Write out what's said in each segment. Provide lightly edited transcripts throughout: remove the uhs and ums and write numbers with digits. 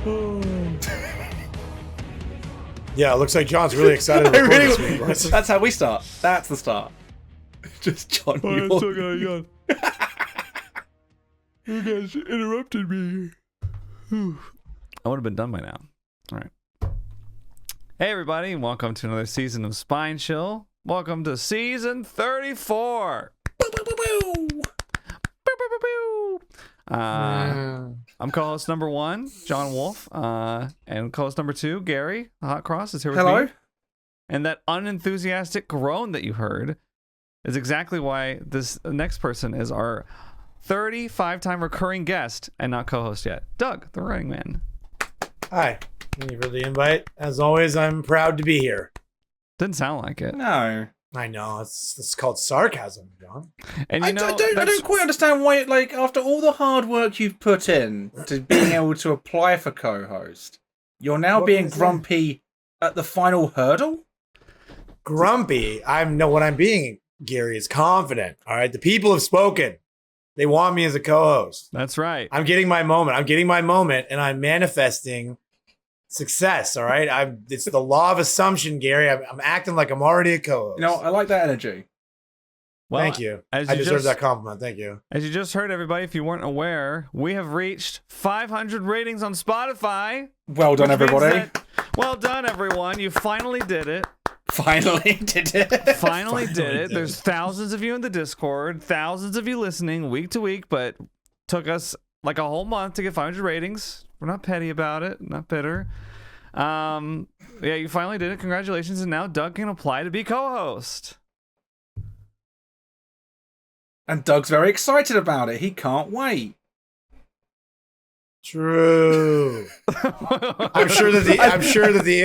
Yeah, it looks like John's really excited to record this week, boys. That's how we start. That's the start. Just John. I'm so gonna yawn. You guys interrupted me. I would have been done by now. All right. Hey, everybody. Welcome to another season of Spine Chill. Welcome to season 34. I'm co-host number 1, John Wolfe, and co-host number 2, Gary, the Hot Cross, is here with me. And that unenthusiastic groan that you heard is exactly why this next person is our 35-time recurring guest and not co-host yet. Doug, the Running Man. Hi. Thank you for the invite. As always, I'm proud to be here. Didn't sound like it. No. I know. It's called sarcasm, John. And I don't quite understand why, like, after all the hard work you've put in to being able to apply for co-host, you're now being grumpy at the final hurdle? Grumpy? What I'm being, Gary, is confident. All right? The people have spoken. They want me as a co-host. That's right. I'm getting my moment. And I'm manifesting success. All right? It's the law of assumption, Gary. I'm acting like I'm already a co-host. You know, I like that energy. Well, thank you. I deserve that compliment. Thank you. As you just heard, everybody, if you weren't aware, we have reached 500 ratings on Spotify. Well done, everybody. Well done, everyone. You finally did it. Finally did it. There's thousands of you in the Discord, thousands of you listening week to week, but took us like a whole month to get 500 ratings. We're not petty about it, not bitter. Yeah, you finally did it. Congratulations. And now Doug can apply to be co-host. And Doug's very excited about it. He can't wait. True. I'm sure that the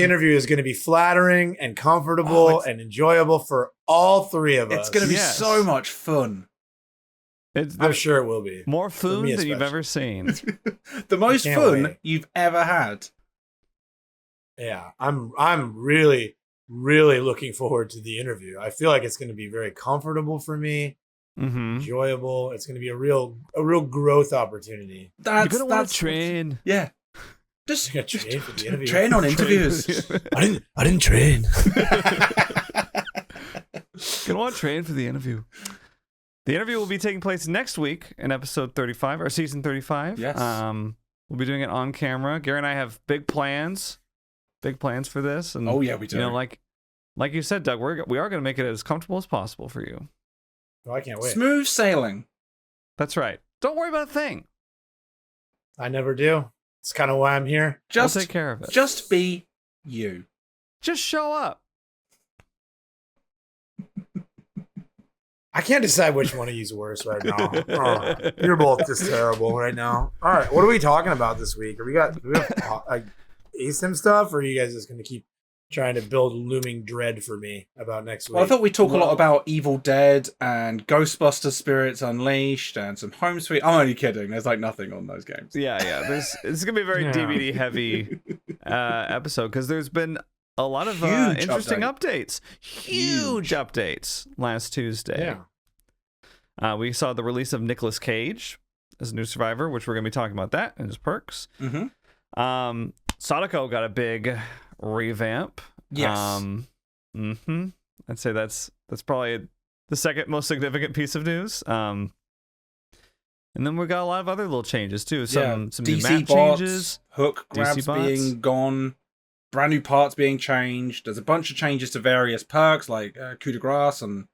interview is going to be flattering and comfortable and enjoyable for all three of us. It's going to be so much fun. I'm sure it will be. More food than you've ever seen. The most fun you've ever had. Yeah, I'm really, really looking forward to the interview. I feel like it's going to be very comfortable for me. Enjoyable. It's going to be a real growth opportunity. You're going to want to train. Yeah. Just train for the interview. Train on interviews. I didn't train. Gonna want to train for the interview. The interview will be taking place next week in episode 35, or season 35. Yes. We'll be doing it on camera. Gary and I have big plans for this. And, oh yeah, we do. You know, like you said, Doug, we are going to make it as comfortable as possible for you. Oh, I can't wait. Smooth sailing. That's right. Don't worry about a thing. I never do. It's kind of why I'm here. We'll take care of it. Just be you. Just show up. I can't decide which one of you's worse right now. Oh, you're both just terrible right now. All right, what are we talking about this week? Do we have like ASIM stuff, or are you guys just going to keep trying to build looming dread for me about next week? Well, I thought we'd talk a lot about Evil Dead and Ghostbusters Spirits Unleashed and some Home Sweet. I'm only kidding. There's like nothing on those games. Yeah. It's going to be a very DVD heavy episode because there's been a lot of interesting updates. Huge updates last Tuesday. Yeah. We saw the release of Nicolas Cage as a new Survivor, which we're going to be talking about that and his perks. Sadako got a big revamp. Yes. I'd say that's probably the second most significant piece of news. And then we got a lot of other little changes too. Some new DC map bots, changes, hook grabs being gone, brand new parts being changed. There's a bunch of changes to various perks like coup de grace and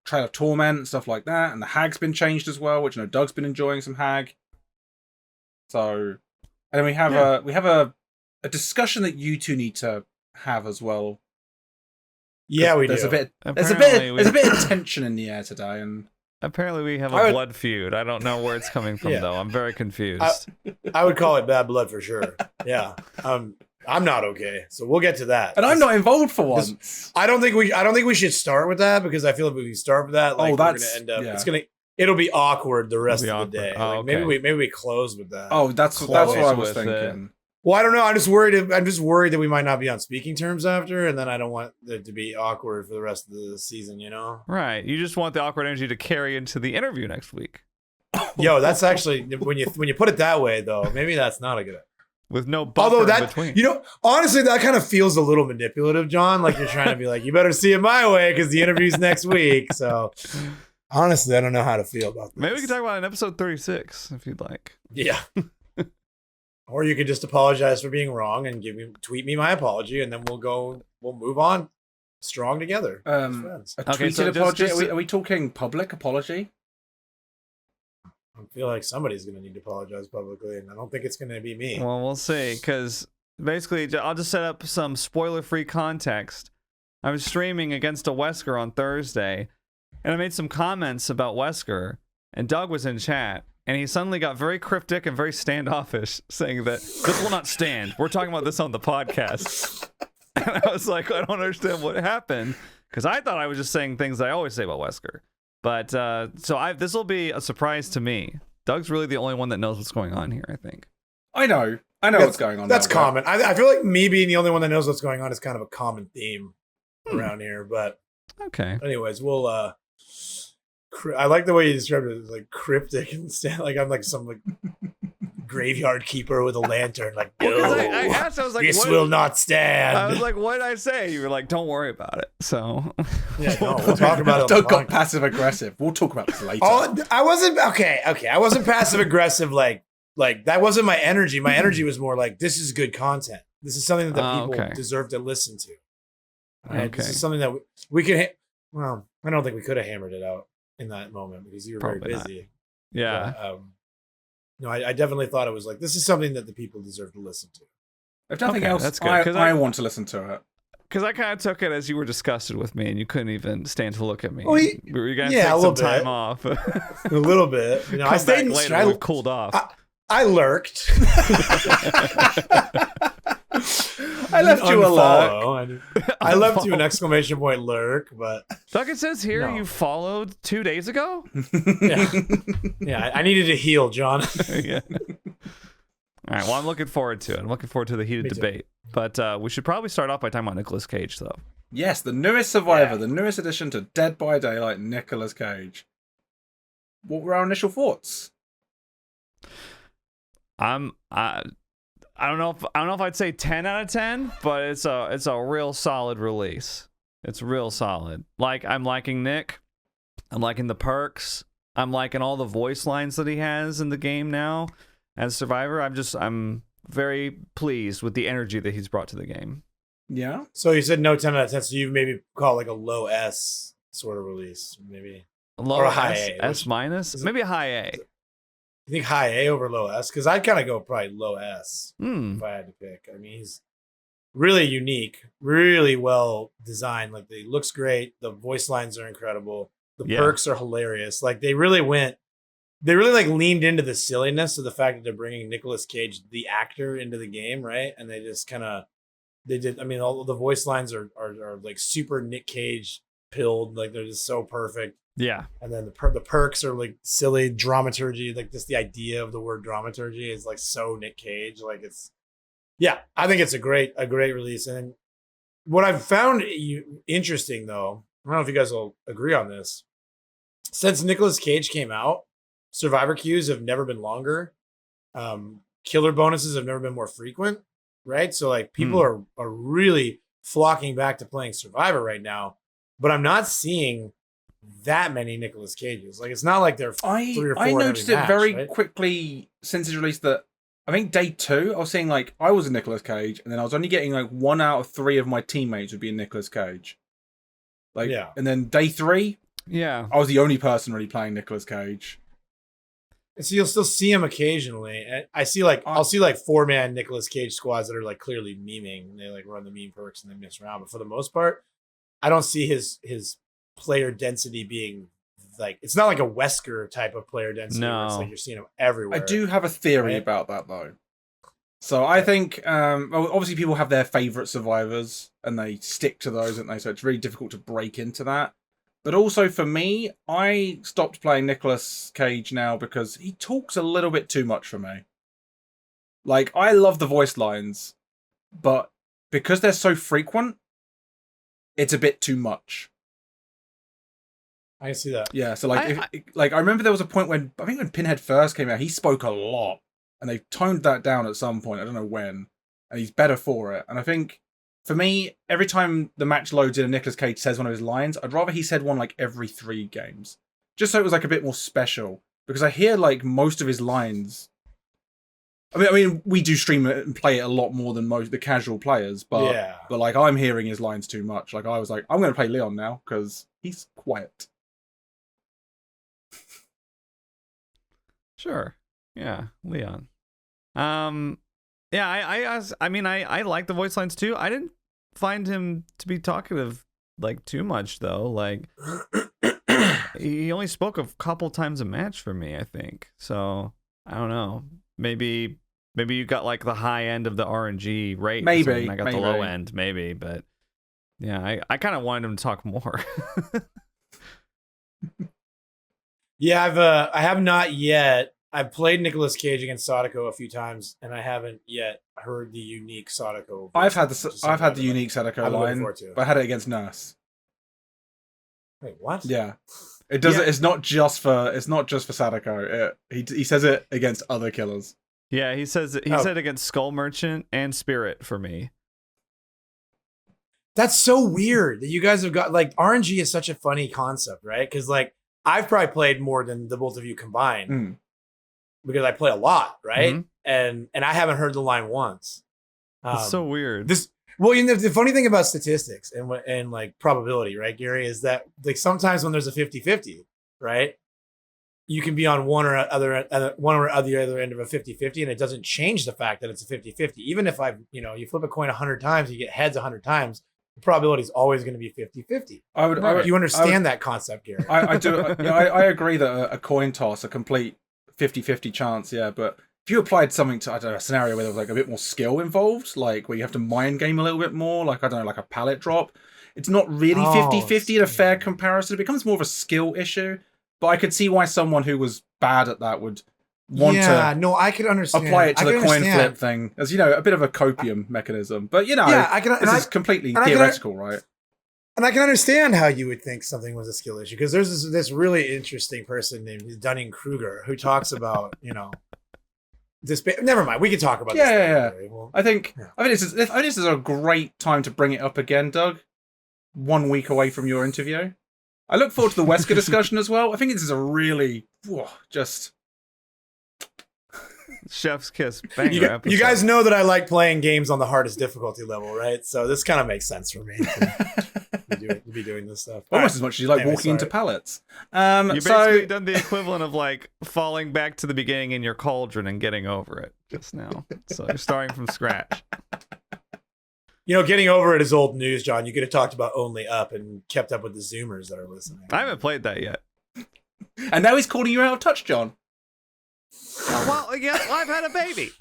Trail of Torment and stuff like that. And the hag's been changed as well, which I know Doug's been enjoying some hag. So, and then we have a discussion that you two need to have as well. Yeah, we do. There's a bit of tension in the air today, and apparently we have a blood feud. I don't know where it's coming from though. I'm very confused. I would call it bad blood for sure. Yeah. I'm not okay, so we'll get to that. And I'm not involved for once. I don't think we should start with that because I feel if we start with that, like, we're gonna end up. It'll be awkward the rest of the day. Oh, like, okay. Maybe we close with that. Oh, that's what I was thinking. Well, I don't know. I'm just worried that we might not be on speaking terms after, and then I don't want it to be awkward for the rest of the season. You know? Right. You just want the awkward energy to carry into the interview next week. Yo, that's actually when you put it that way though. Maybe that's not a good. With no buffer in between. Honestly, that kind of feels a little manipulative, John. Like you're trying to be like, you better see it my way because the interview's next week. So honestly, I don't know how to feel about this. Maybe we can talk about it in episode 36 if you'd like. Yeah. Or you could just apologize for being wrong and tweet me my apology, and then we'll move on strong together. A tweeted apology. Are we talking public apology? I feel like somebody's going to need to apologize publicly, and I don't think it's going to be me. Well, we'll see, because basically, I'll just set up some spoiler-free context. I was streaming against a Wesker on Thursday, and I made some comments about Wesker, and Doug was in chat, and he suddenly got very cryptic and very standoffish, saying that this will not stand. We're talking about this on the podcast. And I was like, I don't understand what happened, because I thought I was just saying things I always say about Wesker. But this will be a surprise to me. Doug's really the only one that knows what's going on here, I think. I know what's going on. That's common. I feel like me being the only one that knows what's going on is kind of a common theme around here. But okay. Anyways, we'll. I like the way you described it. It's like cryptic and like I'm like some like graveyard keeper with a lantern. Like, I asked, I was like, this will not stand. I was like, what did I say? You were like, don't worry about it. So yeah, no, we'll talk about it. Doug got passive aggressive. We'll talk about this later. I wasn't okay. I wasn't passive aggressive. Like that wasn't my energy. My energy was more like, this is good content. This is something that the people deserve to listen to. Right? Okay. This is something that we could. Well, I don't think we could have hammered it out in that moment because you were very busy. Not. Yeah. But, no, I definitely thought it was like, this is something that the people deserve to listen to. If nothing else, that's good, I want to listen to it. Because I kind of took it as you were disgusted with me and you couldn't even stand to look at me. Well, we were going to take some time off. A little bit. You know, I stayed later. We've cooled off. I lurked. I left you a lurk. I left you an exclamation point lurk, but Doug, it says here you followed 2 days ago. Yeah. I needed to heal, John. Yeah. All right. Well, I'm looking forward to it. I'm looking forward to the heated debate. But we should probably start off by talking about Nicolas Cage, though. Yes, the newest survivor, the newest addition to Dead by Daylight, Nicolas Cage. What were our initial thoughts? I don't know if I'd say 10 out of 10, but it's a real solid release. It's real solid. Like, I'm liking Nick. I'm liking the perks. I'm liking all the voice lines that he has in the game now as Survivor. I'm very pleased with the energy that he's brought to the game. Yeah. So you said no 10 out of 10, so you maybe call it like a low S sort of release, maybe. Low or a high A. S minus? Maybe a high A. You think high A over low S? Because I'd kind of go probably low S if I had to pick. I mean, he's really unique, really well designed. Like, he looks great. The voice lines are incredible. The perks are hilarious. Like, they really like leaned into the silliness of the fact that they're bringing Nicolas Cage, the actor, into the game, right? And they just kind of, I mean, all the voice lines are like super Nick Cage pilled. Like, they're just so perfect. Yeah. And then the perks are like silly dramaturgy. Like, just the idea of the word dramaturgy is like so Nick Cage. Like, I think it's a great release. And what I've found interesting, though, I don't know if you guys will agree on this. Since Nicolas Cage came out, survivor queues have never been longer. Killer bonuses have never been more frequent, right? So like people are really flocking back to playing Survivor right now. But I'm not seeing that many Nicolas Cages. Like, it's not like they're 3 or 4. I noticed it very quickly since his release that I think day 2, I was seeing like I was a Nicolas Cage, and then I was only getting like 1 out of 3 of my teammates would be a Nicolas Cage. Like, and then day 3, I was the only person really playing Nicolas Cage. And so you'll still see him occasionally. And I'll see like 4-man Nicolas Cage squads that are like clearly memeing. They like run the meme perks and they mess around. But for the most part, I don't see his player density being like, it's not like a Wesker type of player density. No. Where it's like you're seeing him everywhere. I do have a theory about that though. So I think obviously people have their favorite survivors and they stick to those, don't they? So it's really difficult to break into that. But also for me, I stopped playing Nicolas Cage now because he talks a little bit too much for me. Like, I love the voice lines, but because they're so frequent, it's a bit too much. I can see that. Yeah, so I remember there was a point when I think when Pinhead first came out, he spoke a lot, and they toned that down at some point. I don't know when, and he's better for it. And I think for me, every time the match loads in and Nicolas Cage says one of his lines, I'd rather he said one like every 3 games, just so it was like a bit more special. Because I hear like most of his lines. I mean, we do stream it and play it a lot more than most the casual players, but like I'm hearing his lines too much. Like I was like, I'm going to play Leon now because he's quiet. Sure. Yeah, Leon. Yeah, I like the voice lines too. I didn't find him to be talkative like too much though. Like he only spoke a couple times a match for me, I think. So I don't know. Maybe you got like the high end of the RNG rate. Maybe I got the low end, maybe. But yeah, I kind of wanted him to talk more. Yeah, I have not yet. I've played Nicolas Cage against Sadako a few times, and I haven't yet heard the unique Sadako. I've had the unique Sadako line, but I had it against Nurse. Wait, what? Yeah, it does. It's not just for Sadako. He says it against other killers. Yeah, he said against Skull Merchant and Spirit for me. That's so weird that you guys have got like RNG is such a funny concept, right? Because like I've probably played more than the both of you combined because I play a lot, right? Mm-hmm. And I haven't heard the line once. It's so weird. The funny thing about statistics and like probability, right, Gary, is that like sometimes when there's a 50-50, right, you can be on one or other end of a 50-50, and it doesn't change the fact that it's a 50-50. Even if you flip a coin 100 times, you get heads 100 times, the probability is always going to be 50-50. You understand that concept, Gary? I do. I agree that a coin toss, a complete 50-50 chance, yeah, but if you applied something to, I don't know, a scenario where there was like a bit more skill involved, like where you have to mind game a little bit more, like, I don't know, like a pallet drop, it's not really 50-50 in a fair comparison. It becomes more of a skill issue, but I could see why someone who was bad at that would want I could understand. Apply it to the coin flip thing as, a bit of a copium mechanism. But, this is completely theoretical, right? And I can understand how you would think something was a skill issue, because there's this really interesting person named Dunning-Kruger who talks about, this. Never mind, we can talk about this. Yeah. Well, I think this is a great time to bring it up again, Doug. 1 week away from your interview. I look forward to the Wesker discussion as well. I think this is a really just chef's kiss. You guys know that I like playing games on the hardest difficulty level, right? So this kind of makes sense for me to be doing this stuff. Almost as much as you like walking into pallets. You basically done the equivalent of like falling back to the beginning in your cauldron and getting over it just now. So you're starting from scratch. Getting over it is old news, John. You could have talked about Only Up and kept up with the Zoomers that are listening. I haven't played that yet. And now he's calling you out of touch, John. Well, I've had a baby.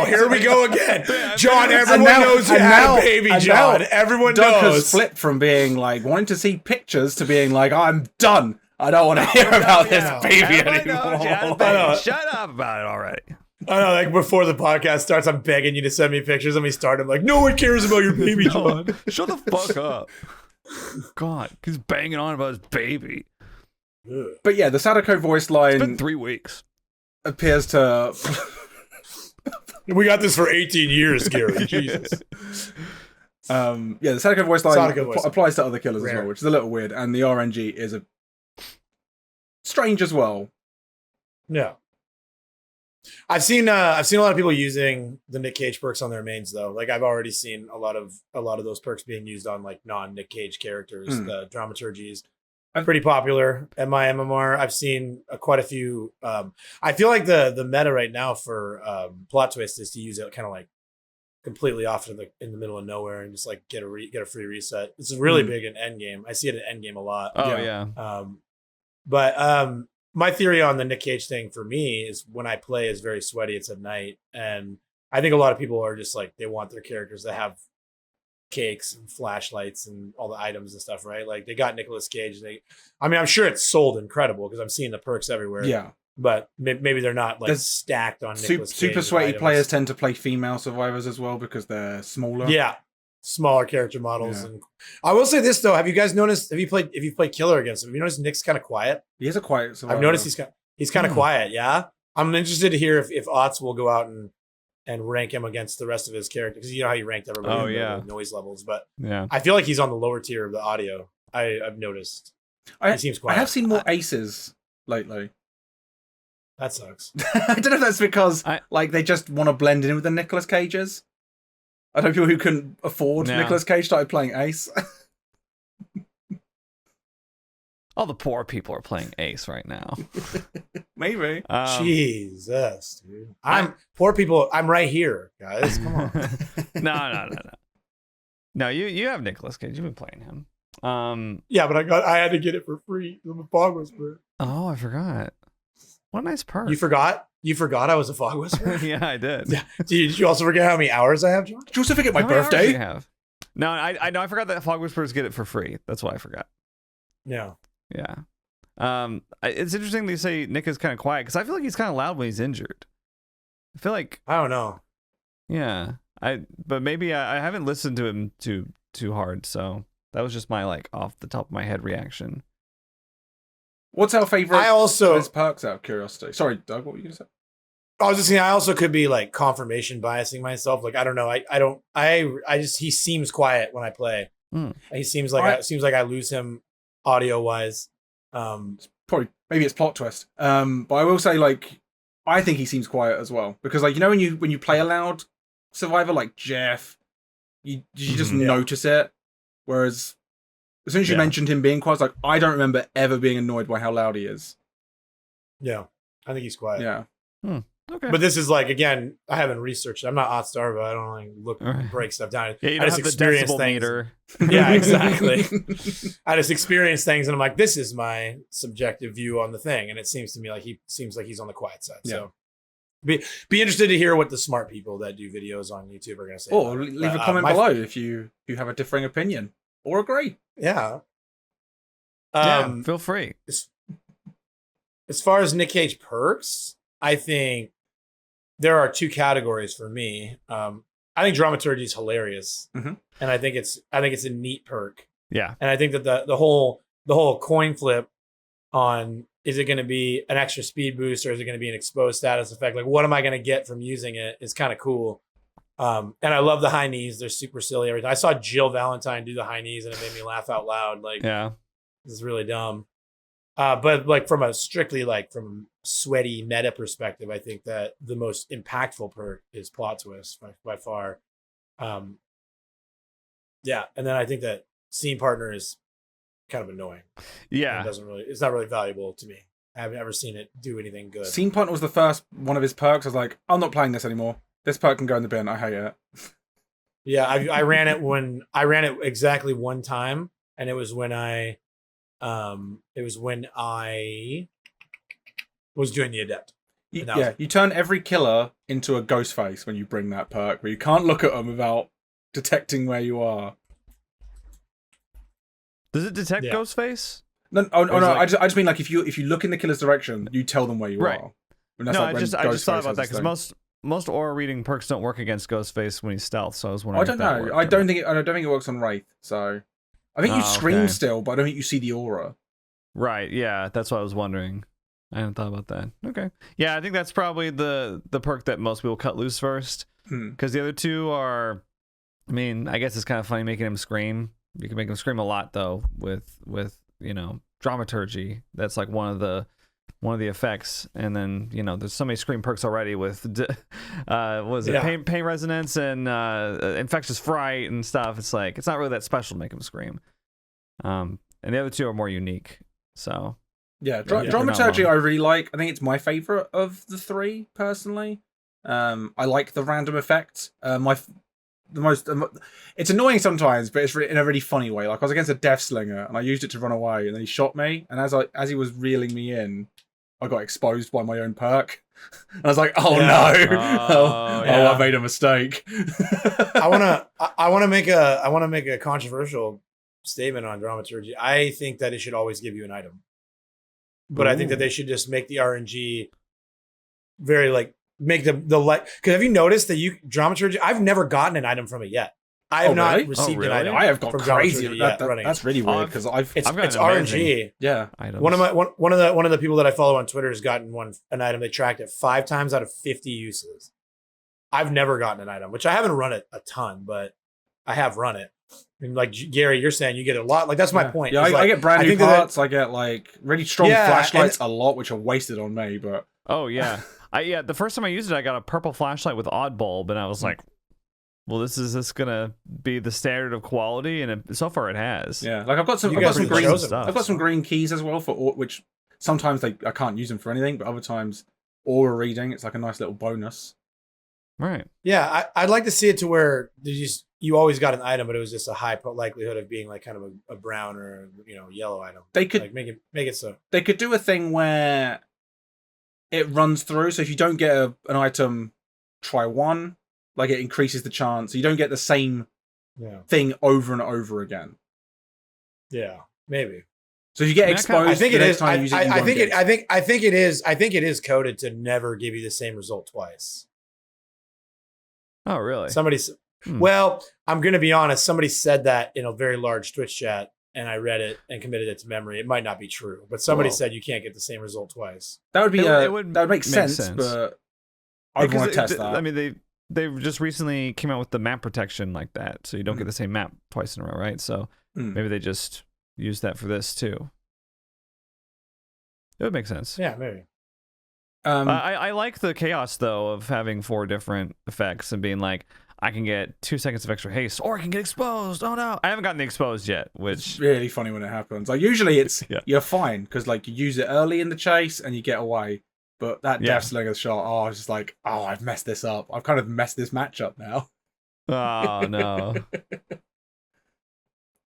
Here we go again. John, everyone knows you had a baby, John. Everyone knows. Doug has flipped from being like wanting to see pictures to being like, I'm done. I don't want to hear about this baby anymore. Shut up about it already. I know, like before the podcast starts, I'm begging you to send me pictures. Let me start. I'm like, no one cares about your baby, John. Shut the fuck up. God, he's banging on about his baby. But yeah, the Sadako voice line. It's been 3 weeks. Appears to. We got this for 18 years, Gary. Jesus. The Sadako voice line applies to other killers as well, which is a little weird, and the RNG is strange as well. Yeah. I've seen a lot of people using the Nick Cage perks on their mains though. Like I've already seen a lot of those perks being used on like non-Nick Cage characters. The dramaturgies pretty popular at my MMR. I've seen quite a few. I feel like the meta right now for plot twist is to use it kind of like completely off in the middle of nowhere and just like get a free reset. It's really big in endgame. I see it in endgame a lot. Oh yeah. But my theory on the Nick Cage thing for me is when I play is very sweaty. It's at night. And I think a lot of people are just like, they want their characters to have cakes and flashlights and all the items and stuff, right? Like they got Nicolas Cage. I'm sure it's sold incredible because I'm seeing the perks everywhere. Yeah. But maybe they're not like stacked on Nicolas Cage. Super sweaty players tend to play female survivors as well because they're smaller. Yeah. smaller character models. And I will say this though: have you guys noticed? If you played Killer against him, have you noticed Nick's kind of quiet? He is a quiet survivor. I've noticed he's kind of quiet. Yeah, I'm interested to hear if Otz will go out and rank him against the rest of his character, because you know how he ranked everybody. Oh yeah, noise levels. But yeah, I feel like he's on the lower tier of the audio. I've noticed. He seems quiet. I have seen more aces lately. That sucks. I don't know if that's because they just want to blend in with the Nicolas Cages. I know people who couldn't afford Nicolas Cage started playing Ace. All the poor people are playing Ace right now. Maybe. Jesus, dude. Poor people. I'm right here, guys. Come on. No. No, you have Nicolas Cage. You've been playing him. Yeah, but I had to get it for free. I'm a Fog Whisperer. Oh, I forgot. What a nice perk. You forgot? You forgot I was a Fog Whisperer? Yeah, I did. Yeah. Did you also forget how many hours I have, John? Did you also forget my birthday? How many hours do you have? No, I know. I forgot that Fog Whisperers get it for free. That's why I forgot. Yeah. Yeah. It's interesting they say Nick is kind of quiet, because I feel like he's kind of loud when he's injured. I feel like I don't know. Yeah. But maybe I haven't listened to him too hard, so that was just my off the top of my head reaction. What's our favorite? I also his perks out of curiosity. Sorry, Doug, what were you gonna say? I was just saying I also could be confirmation biasing myself. I don't know. I just he seems quiet when I play. He seems like I lose him audio wise. Maybe it's plot twist. But I will say I think he seems quiet as well, because when you play a loud survivor like Jeff, you just notice it. Whereas as soon as you mentioned him being quiet, I don't remember ever being annoyed by how loud he is. Yeah, I think he's quiet. Yeah. Okay. But this is again, I haven't researched it. I'm not Otstarva. I don't look and break stuff down. Yeah, you I don't just have the experience decibel things. meter. Yeah, exactly. I just experience things and I'm like, this is my subjective view on the thing. And it seems to me like he's on the quiet side. Yeah. So be interested to hear what the smart people that do videos on YouTube are going to say. Or leave a comment below if you have a differing opinion or agree. Yeah. Feel free. As far as Nick Cage perks, I think there are two categories for me. I think dramaturgy is hilarious, and I think it's a neat perk. Yeah, and I think that the whole coin flip on, is it going to be an extra speed boost or is it going to be an exposed status effect? What am I going to get from using it? Is kind of cool. And I love the high knees. They're super silly. Everything. I saw Jill Valentine do the high knees and it made me laugh out loud. This is really dumb. But from a strictly from sweaty meta perspective, I think that the most impactful perk is plot twist by far. Yeah, and then I think that scene partner is kind of annoying. Yeah, it's not really valuable to me. I haven't ever seen it do anything good. Scene partner was the first one of his perks. I was like, I'm not playing this anymore. This perk can go in the bin. I hate it. Yeah, I ran it exactly one time, and it was when I was doing the adept. You turn every killer into a ghost face when you bring that perk, where you can't look at them without detecting where you are. Does it detect ghost face? No. I just mean if you look in the killer's direction, you tell them where you are. I just thought about that because most aura reading perks don't work against Ghostface when he's stealth. So I was wondering. I don't know. I don't think it works on Wraith. So I think you scream still, but I don't think you see the aura. Right. Yeah, that's what I was wondering. I hadn't thought about that. Okay. Yeah, I think that's probably the perk that most people cut loose first, because the other two are. I mean, I guess it's kind of funny making him scream. You can make him scream a lot though with dramaturgy. That's one of the effects, and then there's so many scream perks already with pain resonance and infectious fright and stuff. It's it's not really that special to make him scream. And the other two are more unique. So dramaturgy I really like. I think it's my favorite of the three personally. I like the random effect. It's annoying sometimes, but it's in a really funny way. I was against a death slinger and I used it to run away, and then he shot me, and as he was reeling me in, I got exposed by my own perk. And I was like, oh no, I made a mistake. I want to make a controversial statement on dramaturgy. I think that it should always give you an item, but I think that they should just make the RNG very make the because have you noticed that dramaturgy? I've never gotten an item from it yet. I have not really? received really? an item. I have got from crazy. Dramaturgy yet running. That's really weird I've- because It's I've got it's an amazing RNG. yeah. items. One of the people that I follow on Twitter has gotten an item. They tracked it 5 times out of 50 uses. I've never gotten an item, which I haven't run it a ton, but I have run it. And like Gary, you're saying you get a lot. Like that's my point. Yeah, I get brand new parts. I get like really strong flashlights a lot, which are wasted on me. But Oh yeah, the first time I used it, I got a purple flashlight with odd bulb, and I was like, "Well, is this gonna be the standard of quality?" And so far, it has. yeah, like I've got some green stuff. I've got some green keys as well for which sometimes I can't use them for anything, but other times aura reading, it's like a nice little bonus. Right. Yeah, I'd like to see it to where you always got an item, but it was just a high likelihood of being like kind of a brown or yellow item. They could like make it so. They could do a thing where it runs through. So if you don't get an item, try one. Like it increases the chance. So you don't get the same thing over and over again. Yeah, maybe. So if you get exposed, I think it is. I think it is. I think it is coded to never give you the same result twice. Oh, really? Well, I'm going to be honest. Somebody said that in a very large Twitch chat, and I read it and committed it to memory. It might not be true, but somebody said you can't get the same result twice. That would be that would make sense, sense. But I'd want to test that. I mean, they just recently came out with the map protection like that, so you don't get the same map twice in a row, right? So maybe they just use that for this too. It would make sense. Yeah, maybe. I like the chaos though of having 4 different effects and being like, I can get 2 seconds of extra haste, or I can get exposed. Oh no, I haven't gotten the exposed yet, which it's really funny when it happens. Like usually it's you're fine because like you use it early in the chase and you get away. But that death slinger shot, I was just like, I've messed this up. I've kind of messed this match up now. Oh no.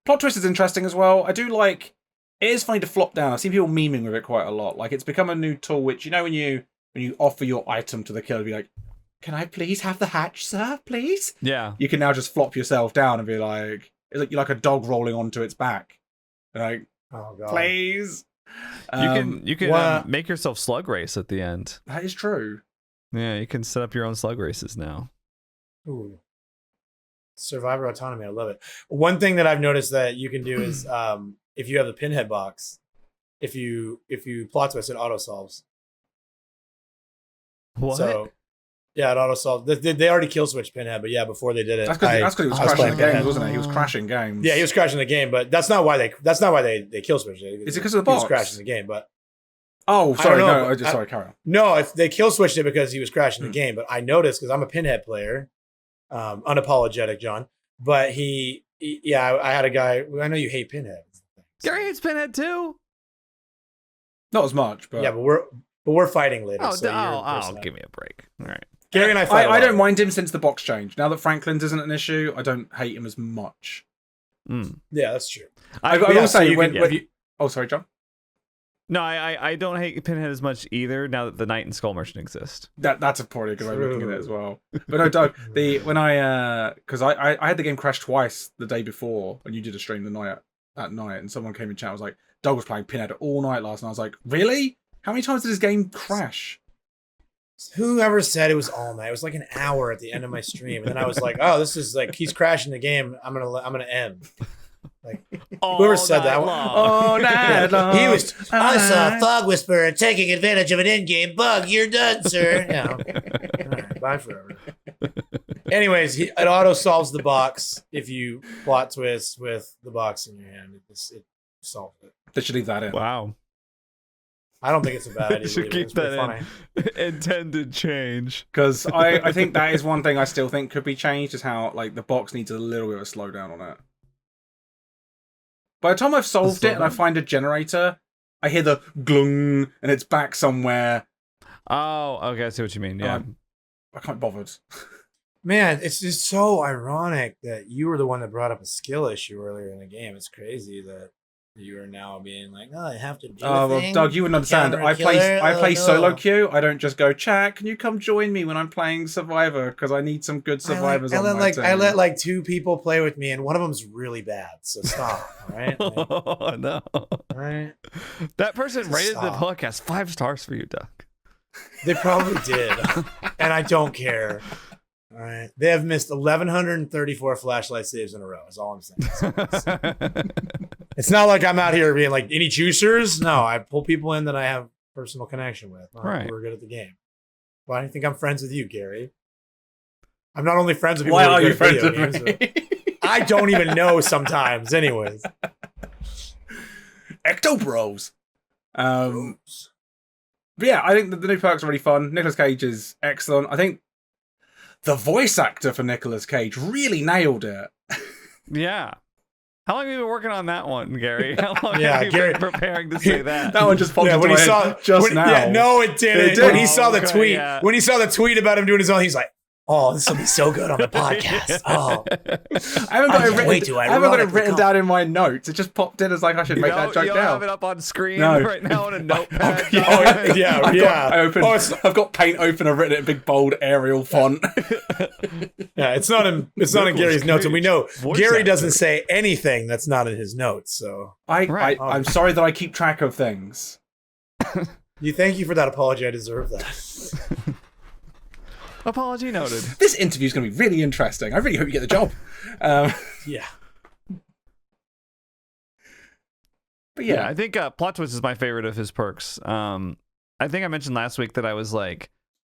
Plot twist is interesting as well. I do like. It is funny to flop down. I've seen people memeing with it quite a lot. Like it's become a new tool, which when you offer your item to the killer, be like, "Can I please have the hatch, sir? Please." Yeah. You can now just flop yourself down and be like, it's like you're like a dog rolling onto its back. Like, oh god, please. You can make yourself slug race at the end. That is true. Yeah, you can set up your own slug races now. Ooh. Survivor autonomy, I love it. One thing that I've noticed that you can do is if you have the pinhead box, if you plot twist, it auto solves. What? So yeah, it auto solves. They already kill switched pinhead, but yeah, before they did it, that's because he was crashing the games, wasn't it? He was crashing games. Yeah, he was crashing the game, but that's not why they kill switched it. Is it because of the box? He was crashing the game, but sorry, sorry, carry on. No, if they kill switched it because he was crashing the game, but I noticed because I'm a pinhead player, unapologetic, John. But I had a guy. I know you hate pinhead. Gary hates pinhead too. Not as much, but yeah, but we're fighting later. Give me a break. All right. Gary and I I don't mind him since the box change. Now that Franklin's isn't an issue, I don't hate him as much. Yeah, that's true. I will say sorry, John. No, I don't hate Pinhead as much either now that the Knight and Skull Merchant exist. That's a probably a good way of looking at it as well. But no, Doug, because I had the game crash twice the day before, and you did a stream at night, and someone came in chat and was like, Doug was playing Pinhead all night last night. I was like, really? How many times did this game crash? Whoever said it was all night? It was like an hour at the end of my stream, and then I was like, "Oh, this is like he's crashing the game. I'm gonna end." Like whoever said that? Oh, night long. He was. I saw a Fog Whisperer taking advantage of an in-game bug. You're done, sir. Yeah. All right, bye forever. Anyways, it auto solves the box if you plot twist with the box in your hand. It solves it. They should leave that in. Wow. I don't think it's a bad idea. Should keep that in. Intended change. Because I think that is one thing I still think could be changed, is how like the box needs a little bit of a slowdown on it. By the time I've solved it and I find a generator, I hear the glung and it's back somewhere. Oh, okay, I see what you mean. Yeah. I can't be bothered. Man, it's just so ironic that you were the one that brought up a skill issue earlier in the game. It's crazy that you are now being like, "Oh, I have to do." Well, Doug, you wouldn't understand. I play solo queue. I don't just go, "Chat, can you come join me when I'm playing Survivor? Because I need some good survivors." I let like 2 people play with me, and one of them's really bad. So stop. All right. Oh no. All right. That person rated the podcast 5 stars for you, Doug. They probably did, and I don't care. All right. They have missed 1,134 flashlight saves in a row, is all I'm saying. It's not like I'm out here being like, any juicers? No, I pull people in that I have personal connection with. Right. We're good at the game. Why do you think I'm friends with you, Gary? I'm not only friends with people Why who are you good friends at video with games, me? but I don't even know sometimes, anyways. Ecto Bros. But yeah, I think the new perks are really fun. Nicolas Cage is excellent. I think the voice actor for Nicolas Cage really nailed it. Yeah. How long have you been working on that one, Gary? How long have you Gary, been preparing to say that? That one just popped into my head just now. Yeah, no, it didn't. It did. When he saw the Okay, tweet, yeah. when he saw the tweet about him doing his own, he's like, "Oh, this will be so good on the podcast." Oh, I haven't got I it can't written, wait to I haven't got it ironically written down in my notes. It just popped in as like I should make that joke you don't down. have it up on screen No. right now on a notepad. yeah, I've got paint open. I've written it in big bold Arial font. yeah. It's not in Gary's notes, and we know Voice Gary actor. doesn't say anything that's not in his notes. So, Right. I'm sorry that I keep track of things. thank you for that apology. I deserve that. Apology noted. This interview is going to be really interesting. I really hope you get the job. Yeah. But Yeah, yeah, I think Plot Twist is my favorite of his perks. I think I mentioned last week that I was like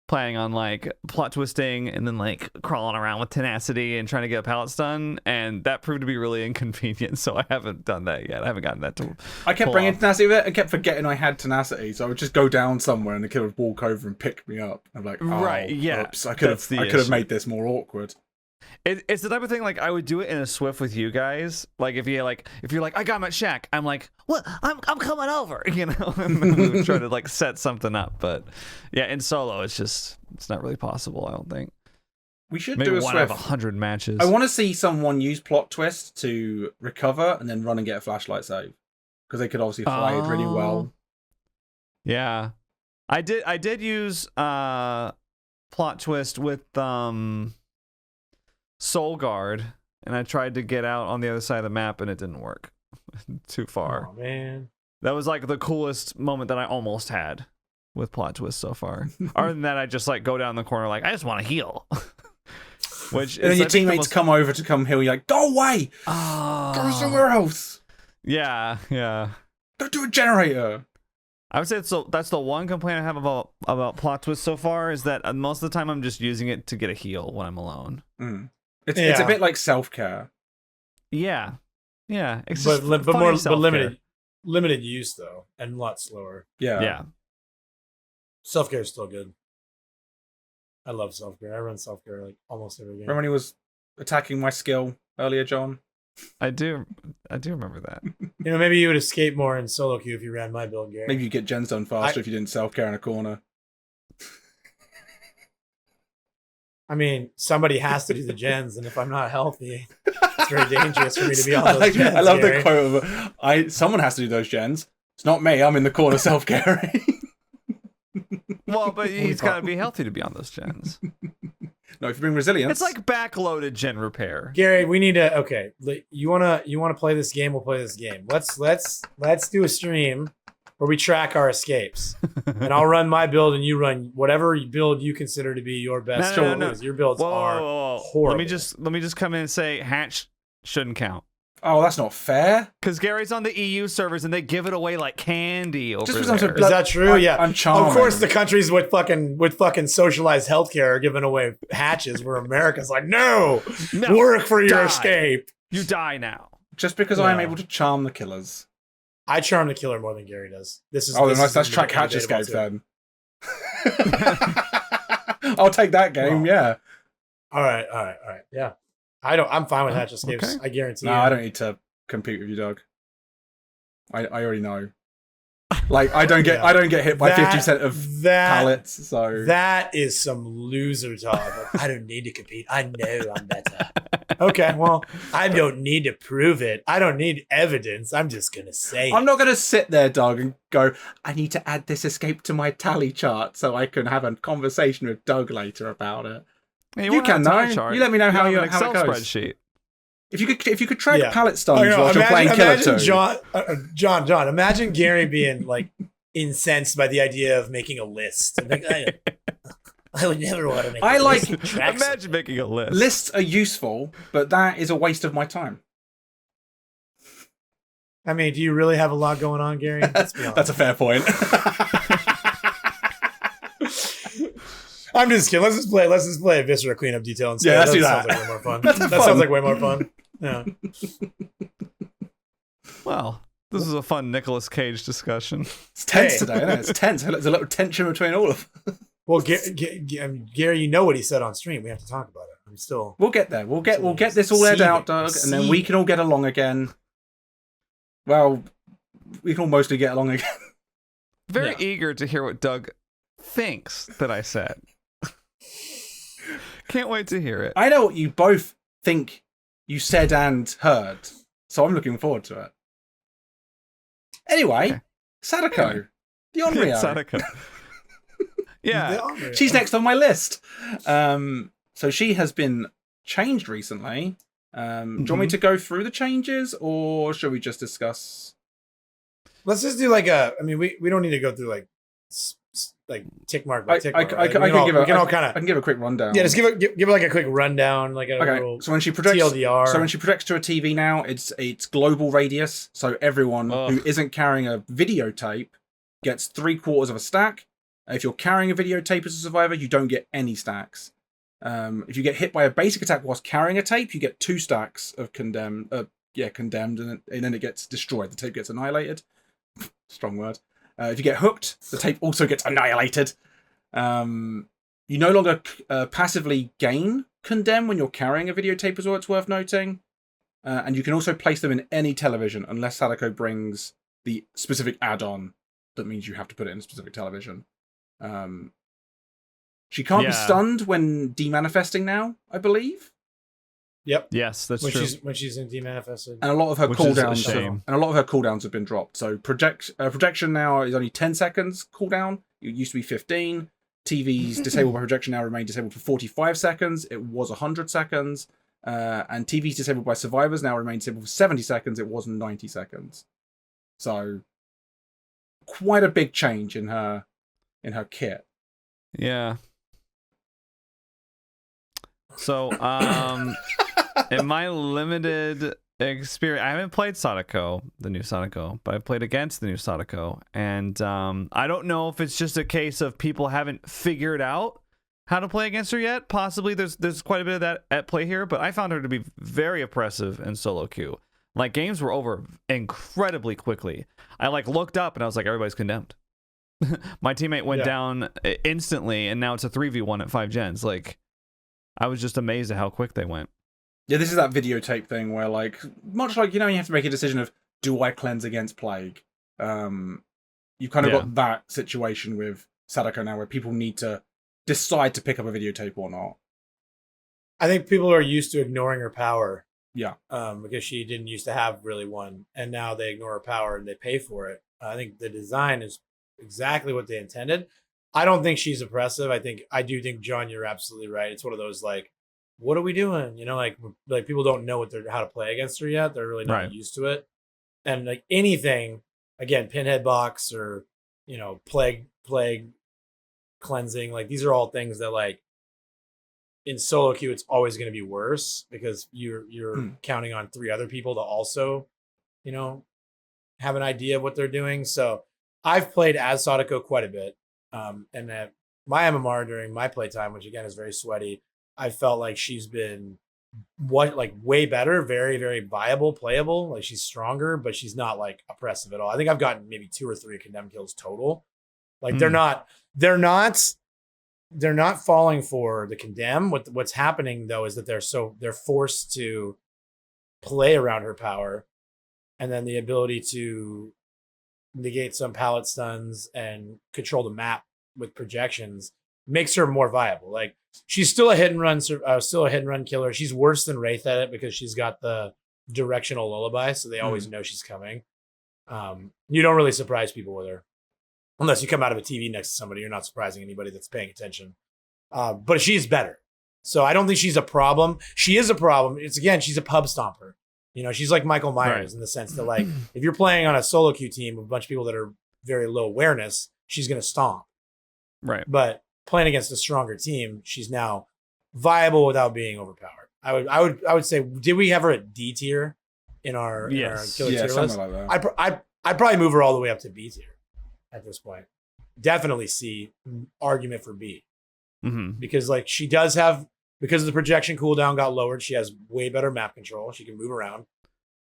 planning on like plot twisting and then like crawling around with tenacity and trying to get a pallet stun, and that proved to be really inconvenient. So I haven't done that yet. I haven't gotten that to. I kept pull bringing off. tenacity with it and kept forgetting I had tenacity. So I would just go down somewhere and the kid would walk over and pick me up. I'm like, oh, Right, yeah, oops, I could that's the have issue. made this more awkward. It's the type of thing like I would do it in a Swift with you guys. Like if you're like I got him at Shack, I'm like, what? I'm coming over, you know. And then we would try to like set something up, but yeah, in solo it's not really possible. I don't think. We should Maybe do a one out of Swift. 100 matches. I want to see someone use plot twist to recover and then run and get a flashlight save, because they could obviously fly it really well. Yeah, I did use plot twist with Soul Guard, and I tried to get out on the other side of the map, and it didn't work. Too far. Oh man. That was like the coolest moment that I almost had with plot twist so far. Other than that, I just like go down the corner like I just want to heal. Which And then your teammates come over to come heal. You're like, go away, go somewhere else. Yeah. Go do a generator. I would say that's the one complaint I have about plot twist so far, is that most of the time I'm just using it to get a heal when I'm alone. It's a bit like self-care. Yeah. It's But just but funny more self-care. limited use though, and a lot slower. Yeah. Self care is still good. I love self care. I run self care like almost every game. Remember when he was attacking my skill earlier, John? I do remember that. You know, maybe you would escape more in solo queue if you ran my build, Gary. Maybe you get gens done faster if you didn't self-care in a corner. I mean, somebody has to do the gens, and if I'm not healthy, it's very dangerous for me to be on those gens. I love Gary. the quote of someone has to do those gens. It's not me. I'm in the corner self-caring. Well, but he's got to be healthy to be on those gens. No, if you bring resilience, It's like backloaded gen repair. Gary, we need to. Okay, you wanna play this game? We'll play this game. Let's do a stream where we track our escapes, and I'll run my build, and you run whatever build you consider to be your best. No. because your builds are Whoa. horrible. Let me just come in and say hatch shouldn't count. oh, that's not fair. Because Gary's on the EU servers and they give it away like candy over Just because I'm there. so Is that true? Yeah. I'm charming. Of course, the countries with fucking socialized healthcare are giving away hatches, where America's like, no, work for your die. escape. You die now. Just because I am Yeah. able to charm the killers. I charm the killer more than Gary does. This is Oh, then this let's is track hatch debatable escapes too. then. I'll take that game. Well, yeah. All right. Yeah, I'm fine with hatch escapes. Okay. I guarantee. No, you. I don't need to compete with you, dog. I already know. Like I don't get hit by 50% of pallets. So that is some loser talk. Like, I don't need to compete. I know I'm better. Okay, well, I don't need to prove it. I don't need evidence. I'm just gonna say I'm it. not gonna sit there, dog, and go, I need to add this escape to my tally chart so I can have a conversation with Doug later about it. Hey, You want can a time know. chart? You let me know how have you- an how it Excel goes. spreadsheet. If you could track Yeah. pallet stuns Oh, no, while you're playing Killer imagine 2. John. Imagine Gary being like incensed by the idea of making a list. And like, I would never want to make. I like. Imagine making a list. Lists are useful, but that is a waste of my time. I mean, do you really have a lot going on, Gary? That's a fair point. I'm just kidding. Let's just play a Viscera cleanup detail instead. Yeah, let's do that. Sounds like way more fun. That sounds like way more fun. Yeah. Well, this is a fun Nicolas Cage discussion. It's tense today, isn't it? It's tense. There's a lot of tension between all of them. Well, Gary, you know what he said on stream. We have to talk about it. I'm still. We'll get there. We'll get this all aired out, Doug, and then we can all get along again. Well, we can all mostly get along again. Very eager to hear what Doug thinks that I said. Can't wait to hear it. I know what you both think you said and heard, so I'm looking forward to it. Anyway, Sadako, the Onryo. Sadako. Yeah, she's next on my list. So she has been changed recently. Do you want me to go through the changes, or should we just discuss? Let's just do like a. I mean, we don't need to go through like tick mark by tick mark. I can give a quick rundown. Yeah, just give it like a quick rundown, like a little so when she projects TLDR. So when she projects to a TV now, it's global radius. So everyone who isn't carrying a videotape gets 3/4 of a stack. If you're carrying a videotape as a survivor, you don't get any stacks. If you get hit by a basic attack whilst carrying a tape, you get 2 stacks of condemned, and then it gets destroyed. The tape gets annihilated. Strong word. If you get hooked, the tape also gets annihilated. You no longer passively gain condemn when you're carrying a videotape as well, it's worth noting. And you can also place them in any television unless Sadako brings the specific add-on that means you have to put it in a specific television. She can't be stunned when demanifesting now, I believe. Yep. Yes, that's true. When she's in demanifested, and a lot of her cooldowns have been dropped. So projection now is only 10 seconds cooldown. It used to be 15. TVs disabled by projection now remain disabled for 45 seconds. It was 100 seconds. And TVs disabled by survivors now remain disabled for 70 seconds. It was 90 seconds. So quite a big change in her kit. Yeah. So, in my limited experience, I haven't played Sadako, the new Sadako, but I've played against the new Sadako, and I don't know if it's just a case of people haven't figured out how to play against her yet. Possibly there's quite a bit of that at play here, but I found her to be very oppressive in solo queue. Like, games were over incredibly quickly. I looked up and I was like, everybody's condemned. My teammate went down instantly, and now it's a 3v1 at 5 gens. Like, I was just amazed at how quick they went. Yeah, this is that videotape thing where, much like, you have to make a decision of, do I cleanse against Plague? You've kind of got that situation with Sadako now where people need to decide to pick up a videotape or not. I think people are used to ignoring her power. Yeah. Because she didn't used to have really one, and now they ignore her power and they pay for it. I think the design is exactly what they intended. I don't think she's oppressive. I do think, John, you're absolutely right. It's one of those what are we doing? Like people don't know how to play against her yet. They're really not used to it. And anything, again, pinhead box or plague cleansing, these are all things that in solo queue it's always going to be worse because you're counting on 3 other people to also have an idea of what they're doing. So I've played as Sadako quite a bit. And at my MMR during my playtime, which again is very sweaty, I felt like she's been way better, very, very viable, playable. She's stronger, but she's not oppressive at all. I think I've gotten maybe 2 or 3 condemned kills total. They're not falling for the condemn. What's happening though is that they're forced to play around her power, and then the ability to negate some pallet stuns and control the map with projections makes her more viable. She's still a hit and run killer. She's worse than Wraith at it because she's got the directional lullaby, so they always know she's coming. You don't really surprise people with her unless you come out of a TV next to somebody. You're not surprising anybody that's paying attention. But she's better, so I don't think she's a problem. She is a problem. She's a pub stomper. She's like Michael Myers in the sense that if you're playing on a solo queue team with a bunch of people that are very low awareness, she's going to stomp. Right. But playing against a stronger team, she's now viable without being overpowered. I would say, did we have her at D tier in our killer tier list? Like that. I'd probably move her all the way up to B tier at this point. Definitely C, argument for B. Because like she does have, because the projection cooldown got lowered, she has way better map control. She can move around.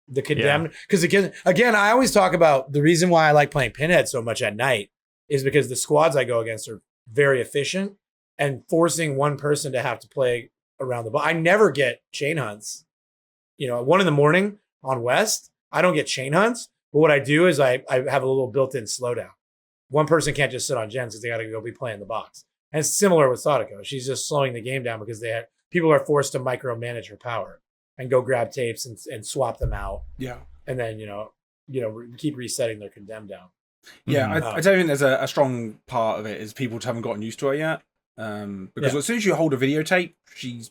The condemned, because again, I always talk about the reason why I like playing Pinhead so much at night is because the squads I go against are very efficient, and forcing one person to have to play around the ball. I never get chain hunts. You know, at 1 a.m. on West, I don't get chain hunts. But what I do is I have a little built-in slowdown. One person can't just sit on gens because they got to go be playing the box. And it's similar with Sadako. She's just slowing the game down because people are forced to micromanage her power and go grab tapes and swap them out. Yeah. And then, keep resetting their condemn down. Yeah, I don't think there's a strong part of it is people haven't gotten used to her yet. Because as soon as you hold a videotape, she's...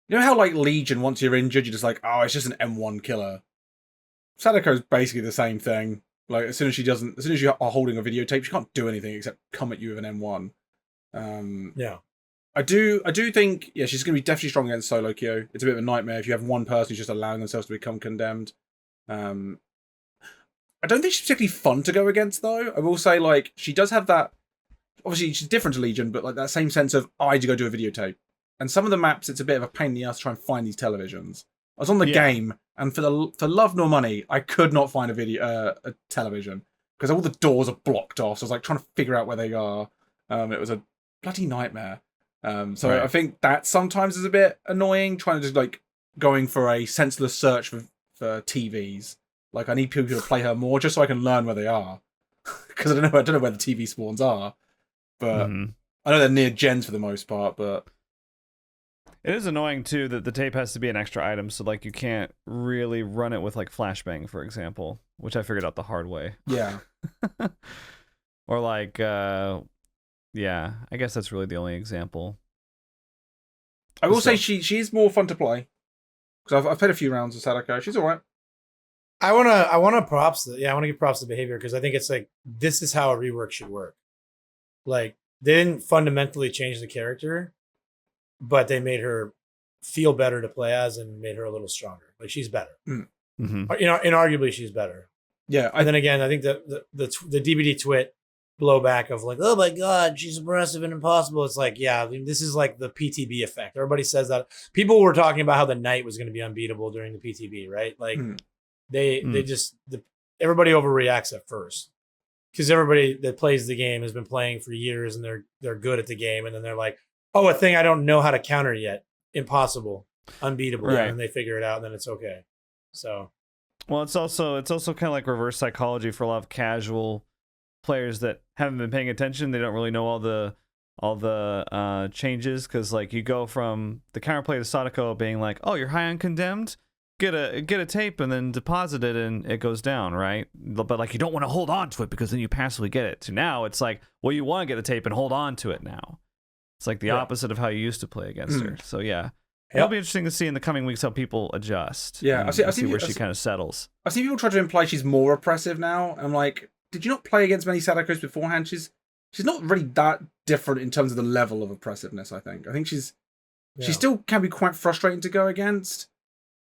You know how like Legion, once you're injured, you're just like, oh, it's just an M1 killer. Sadako's basically the same thing. Like as soon as you are holding a videotape, she can't do anything except come at you with an M1. I do think, she's going to be definitely strong against solo queue. It's a bit of a nightmare if you have one person who's just allowing themselves to become condemned. I don't think she's particularly fun to go against, though. I will say, like, she does have that... Obviously, she's different to Legion, but like that same sense of, I need to go do a videotape. And some of the maps, it's a bit of a pain in the ass to try and find these televisions. I was on the game, and for love nor money, I could not find a television. Because all the doors are blocked off, so I was like trying to figure out where they are. It was a bloody nightmare. I think that sometimes is a bit annoying, trying to just like going for a senseless search for TVs. Like I need people to play her more just so I can learn where they are. Because I don't know where the TV spawns are. But I know they're near gens for the most part, but it is annoying too that the tape has to be an extra item, so like you can't really run it with like flashbang, for example, which I figured out the hard way. Yeah. Or like I guess that's really the only example. I will say she's more fun to play because I've played a few rounds of Sadako. She's all right. I want to give props to behavior because I think it's like this is how a rework should work. Like they didn't fundamentally change the character, but they made her feel better to play as and made her a little stronger. Like she's better. Inarguably she's better. Yeah, and then again, I think the DBD twit blowback of like, oh my god, she's aggressive and impossible. It's like, yeah, I mean, this is like the PTB effect. Everybody says that. People were talking about how the Knight was going to be unbeatable during the PTB, right? Like everybody overreacts at first because everybody that plays the game has been playing for years and they're good at the game, and then they're like, oh, a thing I don't know how to counter yet, impossible, unbeatable, right. And they figure it out, and then it's okay. So, well, it's also kind of like reverse psychology for a lot of casual players that haven't been paying attention. They don't really know all the changes because like you go from the counterplay to Sadako being like, oh, you're high on condemned, get a tape and then deposit it and it goes down, right? But like you don't want to hold on to it because then you passively get it. So now it's like, well, you want to get a tape and hold on to it now. It's like the opposite of how you used to play against her. So it'll be interesting to see in the coming weeks how people adjust. Yeah, I see where she kind of settles. I see people try to imply she's more oppressive now. I'm like, did you not play against many Sadakos beforehand? She's not really that different in terms of the level of oppressiveness. I think she still can be quite frustrating to go against,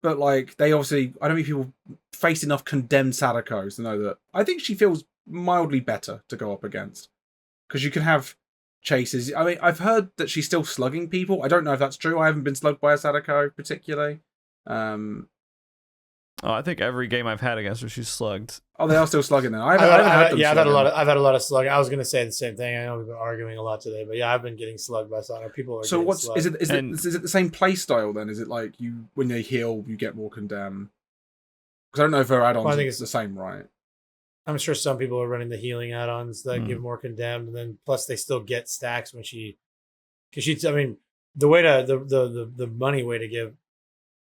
but like I don't think people face enough condemned Sadakos to know that. I think she feels mildly better to go up against because you can have chases. I mean, I've heard that she's still slugging people. I don't know if that's true. I haven't been slugged by a Sadako particularly. I think every game I've had against her, she's slugged. Oh, they are still slugging now. I've had a lot of slugging. I was going to say the same thing. I know we've been arguing a lot today, but yeah, I've been getting slugged by Sadako. People are. So what's slugged. is it the same play style then? Is it like when they heal you get more condemn? Because I don't know if her add-ons I think it's the same, right? I'm sure some people are running the healing add-ons that give more condemned, and then plus they still get stacks when I mean, the way to the money way to give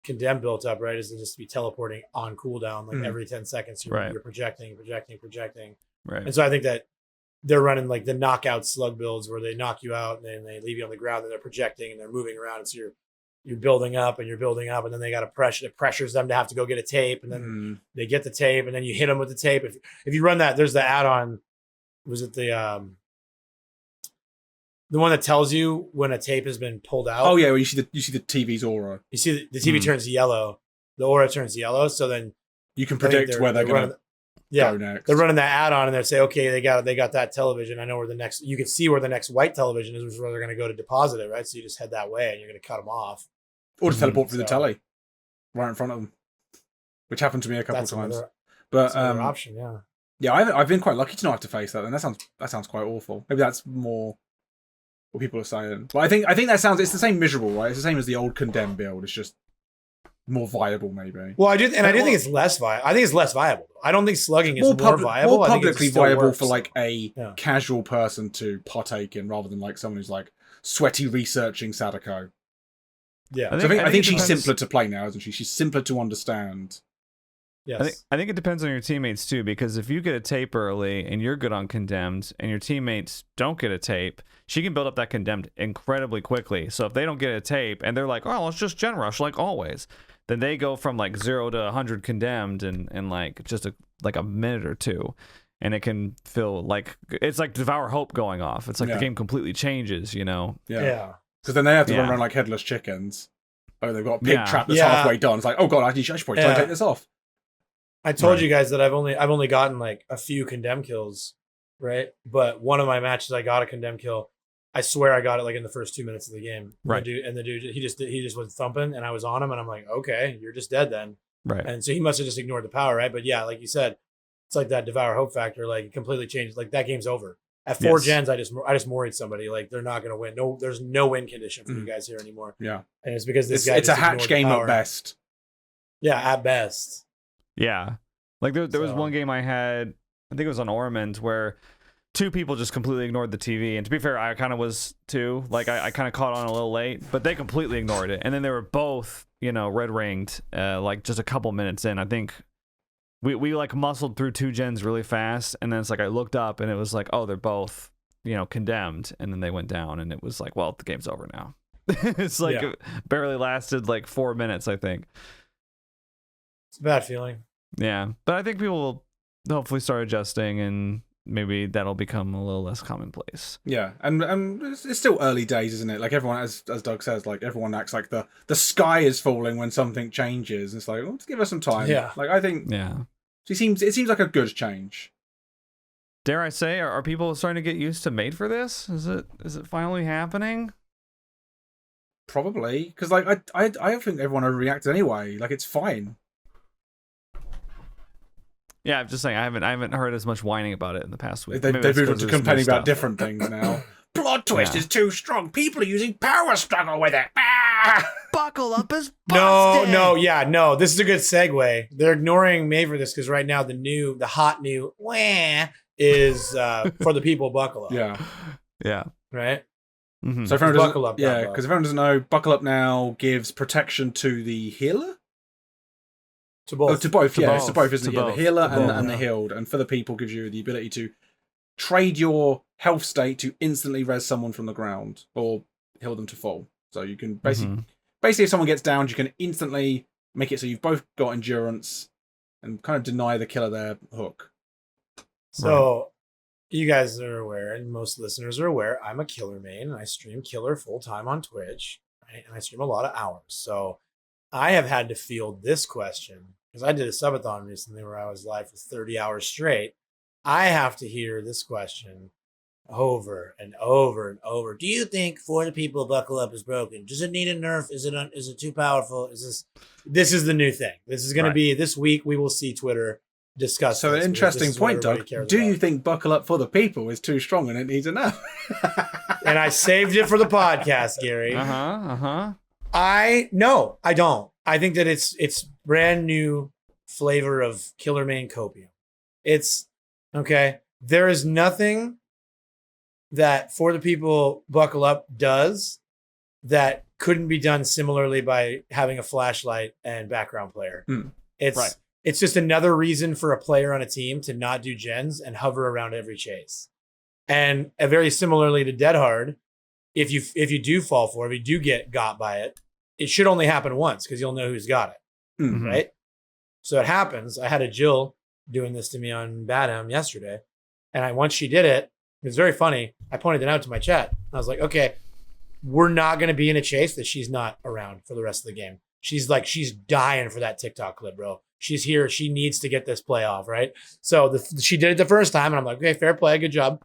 condemn built up, right, is to just be teleporting on cooldown like every 10 seconds. You're projecting. Right. And so I think that they're running like the knockout slug builds where they knock you out and then they leave you on the ground and they're projecting and they're moving around. And so you're building up and and then they got to pressure. It pressures them to have to go get a tape, and then they get the tape, and then you hit them with the tape. If you run that, there's the add-on. Was it the The one that tells you when a tape has been pulled out. Oh yeah, well, you see the TV's aura. You see the TV turns yellow. The aura turns yellow. So then you can predict where they're going to go next. They're running that add-on and they say, okay, they got that television. I know where the next. You can see where the next white television is, which is where they're going to go to deposit it, right? So you just head that way and you're going to cut them off, or just teleport through the telly, right in front of them, which happened to me a couple of times. But another option, yeah. Yeah, I've been quite lucky to not have to face that, and that sounds quite awful. Maybe that's more what people are saying. But I think that sounds. It's the same miserable, right? It's the same as the old Condemned build. It's just more viable, maybe. Well, I do think it's less viable. I think it's less viable. I don't think slugging is more viable. More publicly viable for like a casual person to partake in, rather than like someone who's like sweaty researching Sadako. Yeah, I think she's simpler to play now, isn't she? She's simpler to understand. Yes. I think it depends on your teammates too, because if you get a tape early and you're good on Condemned and your teammates don't get a tape, she can build up that Condemned incredibly quickly. So if they don't get a tape and they're like, oh, let's just gen rush like always, then they go from like 0 to 100 Condemned in like just a minute or two. And it can feel like it's like Devour Hope going off. It's like the game completely changes, you know? Yeah. Because then they have to run around like headless chickens. Oh, they've got a pig trap that's halfway done. It's like, oh god, I should probably try and take this off. I told you guys that I've only gotten like a few Condemned kills, right? But one of my matches I got a Condemned kill. I swear I got it like in the first 2 minutes of the game. Right. The dude he just was thumping and I was on him and I'm like, okay, you're just dead then. Right. And so he must have just ignored the power, right? But yeah, like you said, it's like that Devour Hope factor, like it completely changed. Like that game's over. At 4 gens, I just moried somebody. Like they're not gonna win. No, there's no win condition for you guys here anymore. Yeah. And it's because this guy it's a hatch game at best. Yeah, at best. Yeah. Like there was one game I had, I think it was on Ormond, where 2 people just completely ignored the TV. And to be fair, I kind of was too. Like I kind of caught on a little late, but they completely ignored it. And then they were both, red ringed, like just a couple minutes in. I think we like muscled through 2 gens really fast. And then it's like I looked up and it was like, oh, they're both, condemned. And then they went down and it was like, well, the game's over now. It's like it barely lasted like 4 minutes, I think. It's a bad feeling. Yeah, but I think people will hopefully start adjusting, and maybe that'll become a little less commonplace. Yeah, and it's still early days, isn't it? Like everyone, as Doug says, like everyone acts like the sky is falling when something changes. It's like, let's give us some time. Yeah, like I think. Yeah, it seems like a good change. Dare I say, are people starting to get used to made for this? Is it finally happening? Probably, because like I don't think everyone overreacted anyway. Like it's fine. Yeah, I'm just saying I haven't heard as much whining about it in the past week. They've moved on to complaining about different things now. Plot twist is too strong. People are using power struggle with it. Buckle up is busted. No. This is a good segue. They're ignoring May for this because right now the hot new is for the people. Buckle up. Yeah. Right. Mm-hmm. So if everyone buckle up. Yeah, because if everyone doesn't know, buckle up now gives protection to the healer. To both. To both, it's to both, isn't it? Yeah, the healer and the healed. And for the people, gives you the ability to trade your health state to instantly res someone from the ground or heal them to full. So you can basically if someone gets downed, you can instantly make it so you've both got endurance and kind of deny the killer their hook. So you guys are aware, and most listeners are aware, I'm a killer main, and I stream killer full time on Twitch, right? And I stream a lot of hours. So I have had to field this question because I did a subathon recently where I was live for 30 hours straight. I have to hear this question over and over and over. Do you think For the People Buckle Up is broken? Does it need a nerf? Is it too powerful? This is the new thing. This is going to be this week. We will see Twitter discuss. So an interesting point, Doug. Do you think Buckle Up For the People is too strong and it needs a nerf? And I saved it for the podcast, Gary. No, I don't. I think that it's brand new flavor of Killer Main Copium. It's okay. There is nothing that For the People Buckle Up does that couldn't be done similarly by having a flashlight and background player. It's just another reason for a player on a team to not do gens and hover around every chase. And very similarly to Dead Hard, if you do fall for it, if you do got by it, it should only happen once because you'll know who's got it, right? So it happens. I had a Jill doing this to me on Badham yesterday, and once she did it, It's very funny. I pointed it out to my chat. I was like, okay, we're not going to be in a chase that she's not around for the rest of the game. She's dying for that TikTok clip, bro. She's here. She needs to get this play off, right? So she did it the first time, and I'm like, okay, fair play, good job.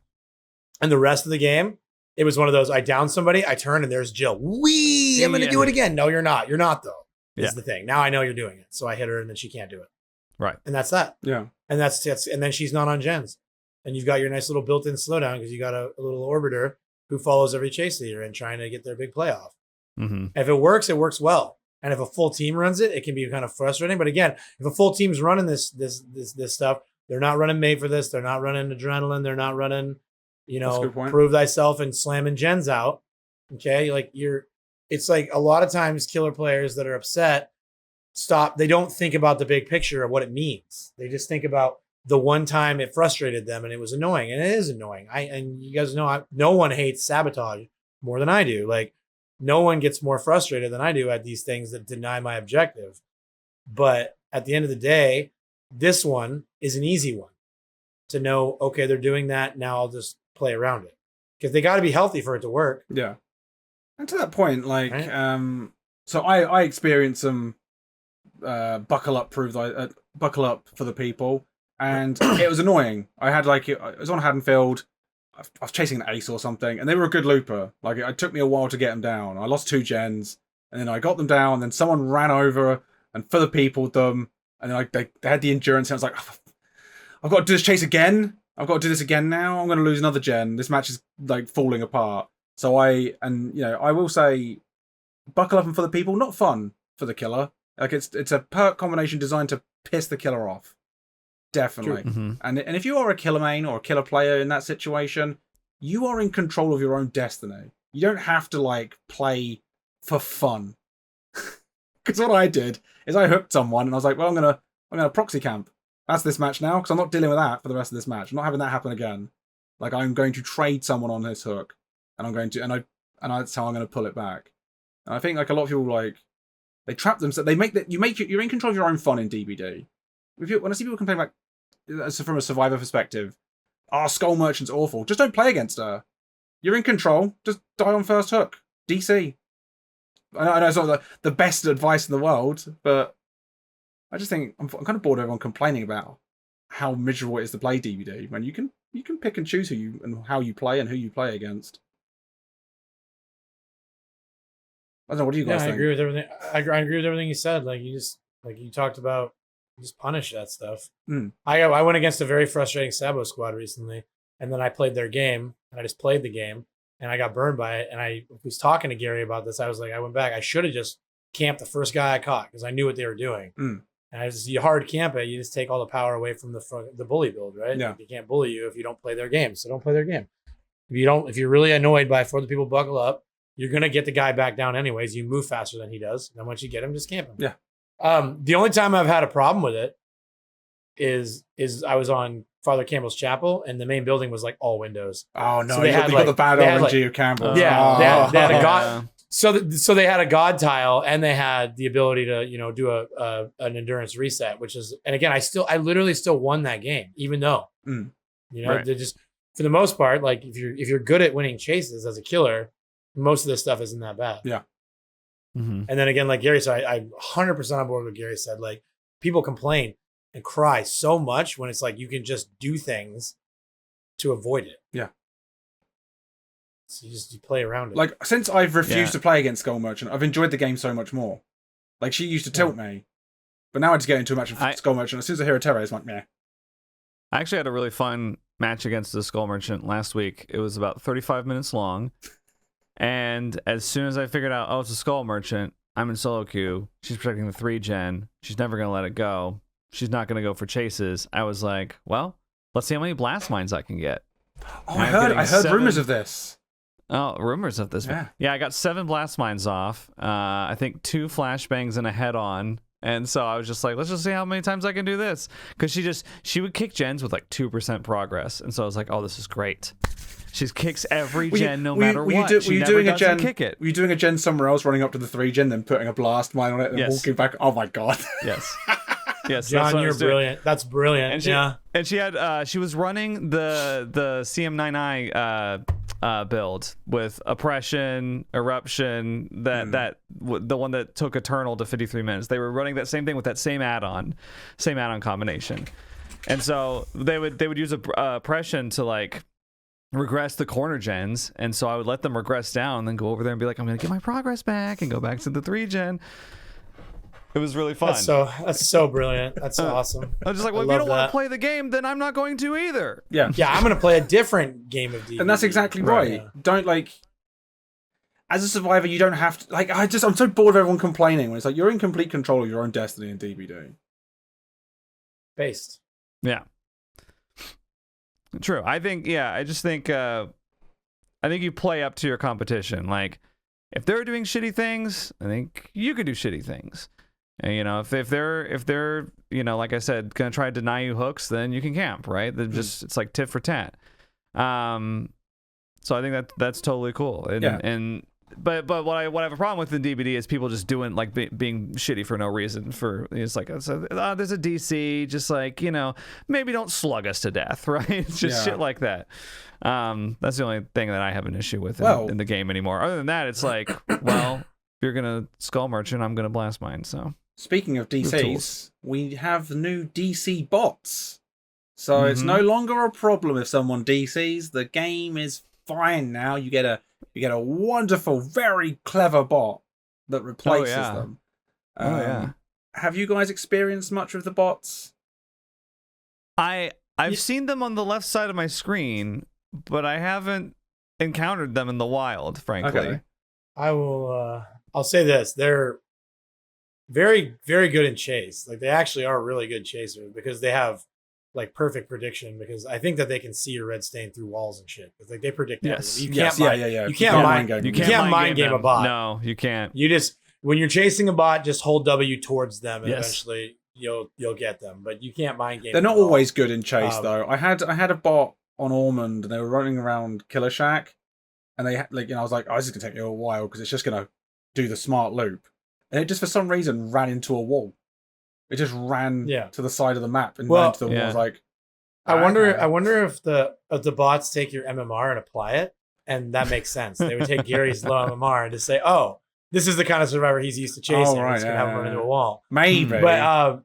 And the rest of the game, it was one of those, I downed somebody, I turn, and there's Jill. Wee! I'm going to do it again. No, you're not. You're not, though, is the thing. Now I know you're doing it. So I hit her, and then she can't do it. Right. And that's that. Yeah. And that's and then she's not on gens. And you've got your nice little built-in slowdown because you got a little orbiter who follows every chase leader and trying to get their big playoff. Mm-hmm. If it works well. And if a full team runs it, it can be kind of frustrating. But again, if a full team's running this stuff, they're not running made for this. They're not running adrenaline. They're not running, prove thyself and slamming gens out. Okay, it's like a lot of times killer players that are upset stop. They don't think about the big picture of what it means. They just think about the one time it frustrated them and it was annoying, and it is annoying. And you guys know, no one hates sabotage more than I do. Like, no one gets more frustrated than I do at these things that deny my objective. But at the end of the day, this one is an easy one to know, okay, they're doing that. Now I'll just play around it, because they got to be healthy for it to work. Yeah. And to that point, Right. So I experienced some buckle up for the people, and it was annoying. I had it was on Haddonfield. I was chasing an ace or something, and they were a good looper. It took me a while to get them down. I lost 2 gens, and then I got them down, and then someone ran over and for the people them, and then they had the endurance, and I was like, oh, I've got to do this chase again. I've got to do this again now. I'm going to lose another gen. This match is falling apart. So I will say, buckle up and for the people, not fun for the killer. It's a perk combination designed to piss the killer off. Definitely. Mm-hmm. And if you are a killer main or a killer player in that situation, you are in control of your own destiny. You don't have to play for fun. Because what I did is I hooked someone and I was like, well, I'm gonna proxy camp. That's this match now, because I'm not dealing with that for the rest of this match. I'm not having that happen again. I'm going to trade someone on this hook, and I'm going to and that's how I'm going to pull it back. And I think a lot of people they trap themselves. You're in control of your own fun in DBD. When I see people complain from a survivor perspective, Skull Merchant's awful, just don't play against her. You're in control. Just die on first hook. DC. I know it's not the best advice in the world, but I just think I'm kind of bored of everyone complaining about how miserable it is to play DBD when you can pick and choose how you play and who you play against. I don't know. What do you guys think? I agree with everything. I agree with everything you said. You talked about, just punish that stuff. I went against a very frustrating Sabo squad recently, and then I played their game, and I just played the game, and I got burned by it. And I was talking to Gary about this. I was like, I went back. I should have just camped the first guy I caught, because I knew what they were doing. And you hard camp it, you just take all the power away from the bully build, right? Yeah. You can't bully you if you don't play their game, so don't play their game. If you're really annoyed by for the people buckle up, you're gonna get the guy back down anyways. You move faster than he does. And then once you get him, just camp him. Yeah. The only time I've had a problem with it is I was on Father Campbell's chapel, and the main building was all windows. Oh no! So they had got the bad RNG of Campbell. Yeah, they had a god. So they had a god tile, and they had the ability to do an endurance reset, which is, and again, I literally still won that game, even though Right. they just, for the most part, if you're good at winning chases as a killer, most of this stuff isn't that bad. Yeah. Mm-hmm. And then again, like Gary said, I'm 100% on board with what Gary said. People complain and cry so much when it's you can just do things to avoid it. Yeah. So you play around it. Since I've refused to play against Skull Merchant, I've enjoyed the game so much more. She used to tilt me, but now I just get into a match with Skull Merchant. As soon as I hear a terror, it's like, meh. I actually had a really fun match against the Skull Merchant last week. It was about 35 minutes long. And as soon as I figured out, it's a Skull Merchant, I'm in solo queue. She's protecting the 3 gen. She's never going to let it go. She's not going to go for chases. I was like, well, let's see how many blast mines I can get. Oh, I heard rumors of this. Oh, rumors of this. Yeah, I got 7 blast mines off. I think 2 flashbangs and a head on. And so I was just like, let's just see how many times I can do this. Because she would kick gens with 2% progress. And so I was like, oh, this is great. She kicks every gen no matter what. Were you doing a gen somewhere else, running up to the 3 gen, then putting a blast mine on it and walking back? Oh my god. Yes. Yes, John, you're brilliant. That's brilliant. And she had she was running the CM9I build with oppression, eruption, the one that took Eternal to 53 minutes. They were running that same thing with that same add-on combination. And so they would use oppression to like regress the corner gens, and so I would let them regress down and then go over there and be like, I'm gonna get my progress back and go back to the 3-gen. It was really fun. That's so brilliant. That's awesome. I was just like, well, if you don't want to play the game, then I'm not going to either. Yeah, I'm gonna play a different game of DBD. And that's exactly right. Yeah. Don't like, as a survivor, you don't have to like. I'm so bored of everyone complaining when it's like you're in complete control of your own destiny in DBD. Based. Yeah. True. I think. Yeah. I just think. I think you play up to your competition. Like, if they're doing shitty things, I think you could do shitty things. And, you know, if they're you know, like I said, gonna try to deny you hooks, then you can camp, right? They're just it's like tit for tat. So I think that's totally cool. And but what I have a problem with in DBD is people just doing like being shitty for no reason. It's like there's a DC, just like, you know, maybe don't slug us to death, right? It's just shit like that. That's the only thing that I have an issue with in the game anymore. Other than that, it's like, well, you're gonna skull merchant, I'm gonna blast mine. So speaking of DCs, we have new DC bots. So it's no longer a problem if someone DCs. The game is fine now. You get a wonderful, very clever bot that replaces them. Have you guys experienced much with the bots? I've seen them on the left side of my screen, but I haven't encountered them in the wild, frankly. Okay. I'll say this. They're very, very good in chase. Like, they actually are really good chasers because they have like perfect prediction, because I think that they can see your red stain through walls and shit. It's like they predict everything. You can't mind game a bot. No, you can't. You just, when you're chasing a bot, just hold W towards them and eventually you'll get them. But you can't mind game. They're not always good in chase though. I had a bot on Ormond and they were running around Killer Shack, and they like, you know, I was like, oh, this is gonna take me a while because it's just gonna do the smart loop, and it just for some reason ran into a wall. It just ran to the side of the map and ran to the wall. I was like, I wonder if the bots take your MMR and apply it, and that makes sense. They would take Gary's low MMR and just say, oh, this is the kind of survivor he's used to chasing. He's gonna have him run into a wall. Maybe. But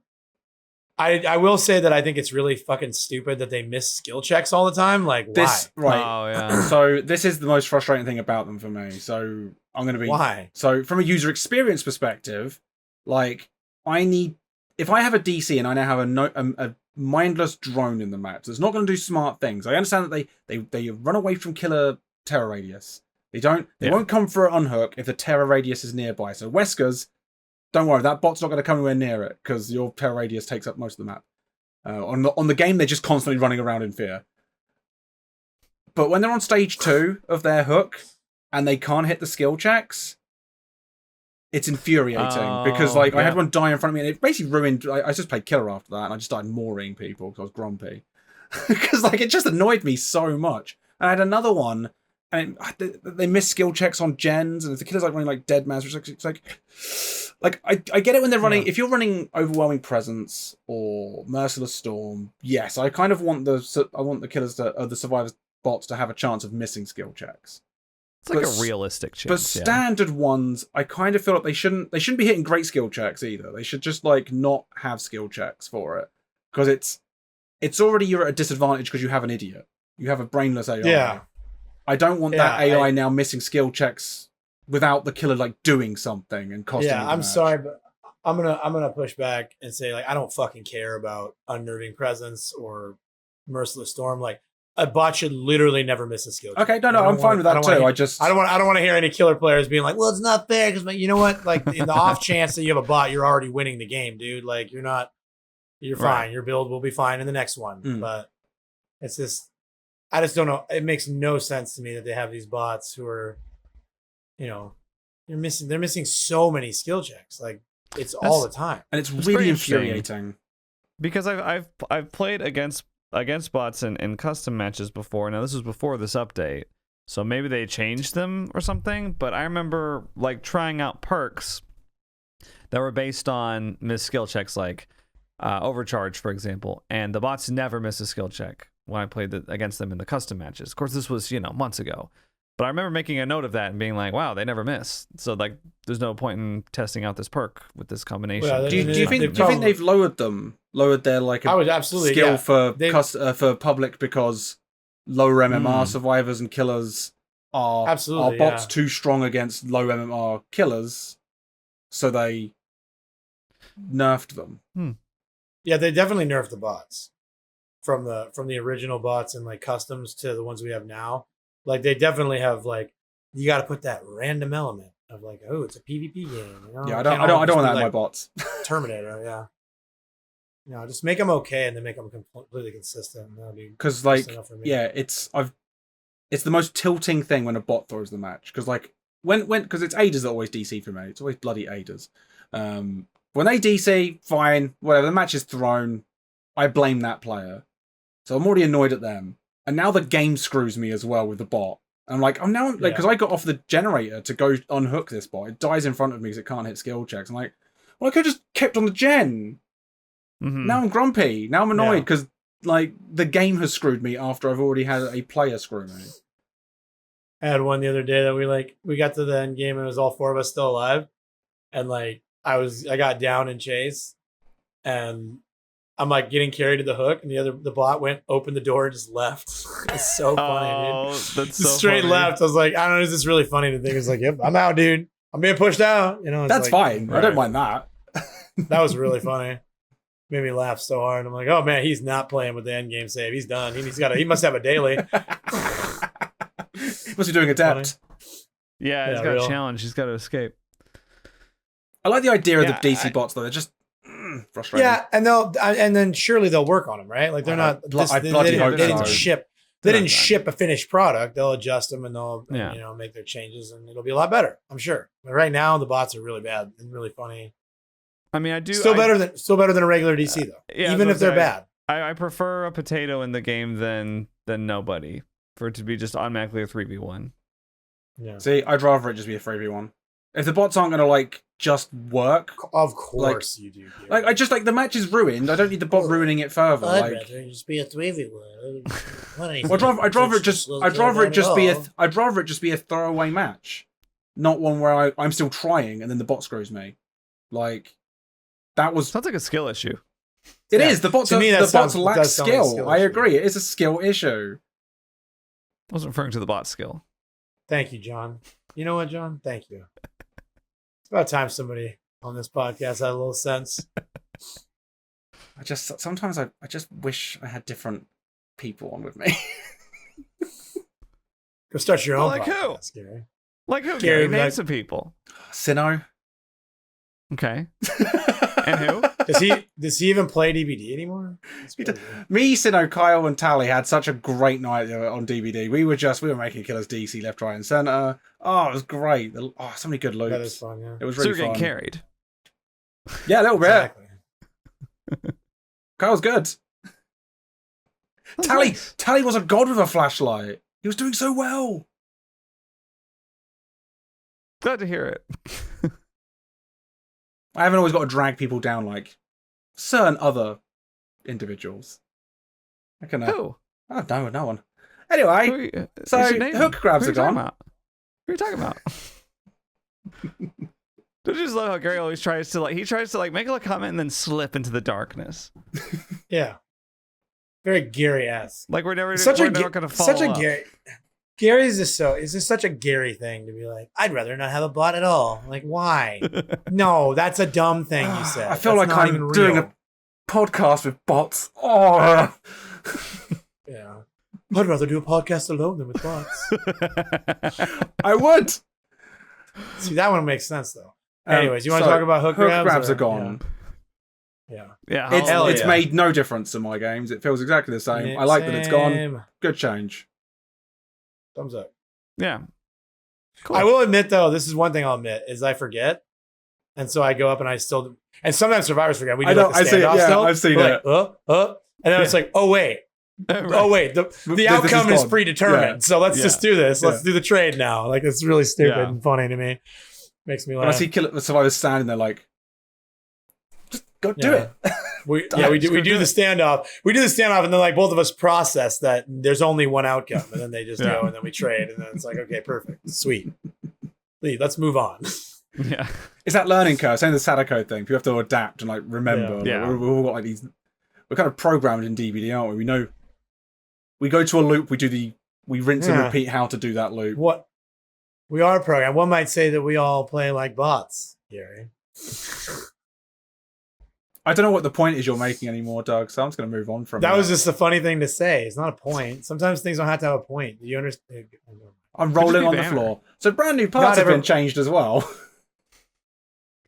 I will say that I think it's really fucking stupid that they miss skill checks all the time. Like, why? Right. Oh, yeah. So this is the most frustrating thing about them for me. So I'm going to be... Why? So from a user experience perspective, like, if I have a DC and I now have a mindless drone in the map that's not going to do smart things, I understand that they run away from killer terror radius. They won't come for an unhook if the terror radius is nearby. So Wesker's, don't worry, that bot's not going to come anywhere near it because your terror radius takes up most of the map. On the game, they're just constantly running around in fear. But when they're on stage 2 of their hook and they can't hit the skill checks, it's infuriating because I had one die in front of me and it basically ruined. I just played killer after that and I just started mooring people because I was grumpy because it just annoyed me so much. And I had another one and they miss skill checks on gens, and if the killer's like running like Dead Man's, it's like I get it when they're running. If you're running Overwhelming Presence or Merciless Storm, yes, I kind of want the killers the survivors bots to have a chance of missing skill checks. It's like a realistic chance. But standard ones, I kind of feel like they shouldn't be hitting great skill checks either. They should just like not have skill checks for it, because it's already, you're at a disadvantage because you have an idiot. You have a brainless AI. Yeah. I don't want that AI now missing skill checks without the killer like doing something and costing. Yeah, I'm sorry, but I'm gonna push back and say, like, I don't fucking care about Unnerving Presence or Merciless Storm. Like, a bot should literally never miss a skill check. Okay, no, I'm fine with that too. I don't want to hear any killer players being like, well, it's not fair because, you know what? Like, in the off chance that you have a bot, you're already winning the game, dude. Like, you're fine. Right. Your build will be fine in the next one. But it's just, I just don't know. It makes no sense to me that they have these bots who are, you know, they're missing so many skill checks. Like, it's all the time, and it's really infuriating. Because I've played against bots in custom matches before. Now, this was before this update, so maybe they changed them or something. But I remember like trying out perks that were based on missed skill checks, like Overcharge, for example, and the bots never miss a skill check when I played against them in the custom matches. Of course, this was, months ago. But I remember making a note of that and being like, wow, they never miss. So, like, there's no point in testing out this perk with this combination. Well, do you think they've lowered their, like, I would absolutely, skill for public because lower MMR survivors and killers are bots too strong against low MMR killers, so they nerfed them. Yeah, they definitely nerfed the bots from the original bots and like customs to the ones we have now. Like they definitely have like you got to put that random element of like, oh, it's a PvP game. Yeah, I don't want that in my bots. Terminator, yeah. Just make them okay and then make them completely consistent. Because like, yeah, it's the most tilting thing when a bot throws the match. Because like because it's aiders that always DC for me. It's always bloody aiders. When they DC, fine, whatever. The match is thrown. I blame that player. So I'm already annoyed at them. And now the game screws me as well with the bot. I'm like, because I got off the generator to go unhook this bot. It dies in front of me because it can't hit skill checks. I'm like, well, I could have just kept on the gen. Mm-hmm. Now I'm grumpy. Now I'm annoyed because like the game has screwed me after I've already had a player screw me. I had one the other day that we got to the end game and it was all four of us still alive. And like I got down in chase and I'm like getting carried to the hook, and the bot opened the door and just left. It's so funny, dude. That's so straight funny. Left. I was like, I don't know, is this really funny to think? It's like, yep, I'm out, dude. I'm being pushed out. That's like, fine. Right. I don't mind that. That was really funny. Made me laugh so hard. I'm like, oh man, he's not playing with the end game save. He's done. He must have a daily. He must be doing a depth. Yeah, he's got a challenge. He's got to escape. I like the idea of the DC bots though. They're just frustrating. Yeah, and then surely they'll work on them, right? Like they're not. They didn't ship. They didn't ship a finished product. They'll adjust them and they'll make their changes, and it'll be a lot better. I'm sure. But right now, the bots are really bad and really funny. I mean, still better than a regular DC though. Yeah, even if they're bad. I prefer a potato in the game than nobody for it to be just automatically a 3v1. Yeah. See, I'd rather it just be a 3v1. If the bots aren't gonna like just work, of course you do. Like I just like the match is ruined. I don't need the bot ruining it further. I'd rather just be a 3v1. I'd rather it just be a throwaway match, not one where I'm still trying and then the bot screws me. Like that sounds like a skill issue. It is. The bots lack skill. I agree. It is a skill issue. I wasn't referring to the bot skill. Thank you, John. You know what, John? Thank you. It's about time somebody on this podcast had a little sense. Sometimes I just wish I had different people on with me. Go start your own podcast, Gary. Like who? Gary, name some people. Sinnoh. Okay. And who? Does he even play DBD anymore? Me, Sinnoh, Kyle, and Tally had such a great night on DBD. We were making killers DC left, right, and center. Oh, it was great. Oh, so many good loops. That is fun. Yeah. It was really fun. So you're getting carried. Yeah, a little bit. Exactly. Kyle's good. Tally was a god with a flashlight. He was doing so well. Glad to hear it. I haven't always got to drag people down like certain other individuals. I can. Who? Oh, no one. Anyway, so hook grabs are gone. Who are you talking about? Don't you just love how Gary always tries to make a comment and then slip into the darkness? Yeah. Very Gary-esque. Like we're never gonna follow such a up. Gary. Gary's just such a Gary thing to be like, I'd rather not have a bot at all. Like, why? No, that's a dumb thing you said. I feel like I'm doing a podcast with bots. Oh. Yeah. I'd rather do a podcast alone than with bots. I would. See, that one makes sense though. Anyways, you want to talk about hook grabs? Hook grabs are gone. Yeah. It's made no difference in my games. It feels exactly the same. I like that it's gone. Good change. Thumbs up. Yeah. Cool. I will admit though, this is one thing I'll admit is I forget, and so I go up and I still, and sometimes survivors forget. We do like the standoff still. I've seen it. And then it's like, oh wait, the outcome is predetermined. Yeah. So let's just do this. Let's do the trade now. Like it's really stupid and funny to me. Makes me laugh. When I see survivors standing there like, Just go do it. We do the standoff. We do the standoff, and then like both of us process that there's only one outcome, and then they just go, and then we trade, and then it's like, okay, perfect, sweet. Let's move on. Yeah, it's that learning curve. Same as the Sadako thing. People have to adapt and like remember. Yeah. We've all got like these. We're kind of programmed in DBD, aren't we? We know. We go to a loop. We rinse and repeat how to do that loop. What we are programmed. One might say that we all play like bots, Gary. I don't know what the point is you're making anymore, Doug. So I'm just going to move on from that. Was just a funny thing to say. It's not a point. Sometimes things don't have to have a point. Do you understand? I'm rolling on the floor. So brand new parts have been changed as well.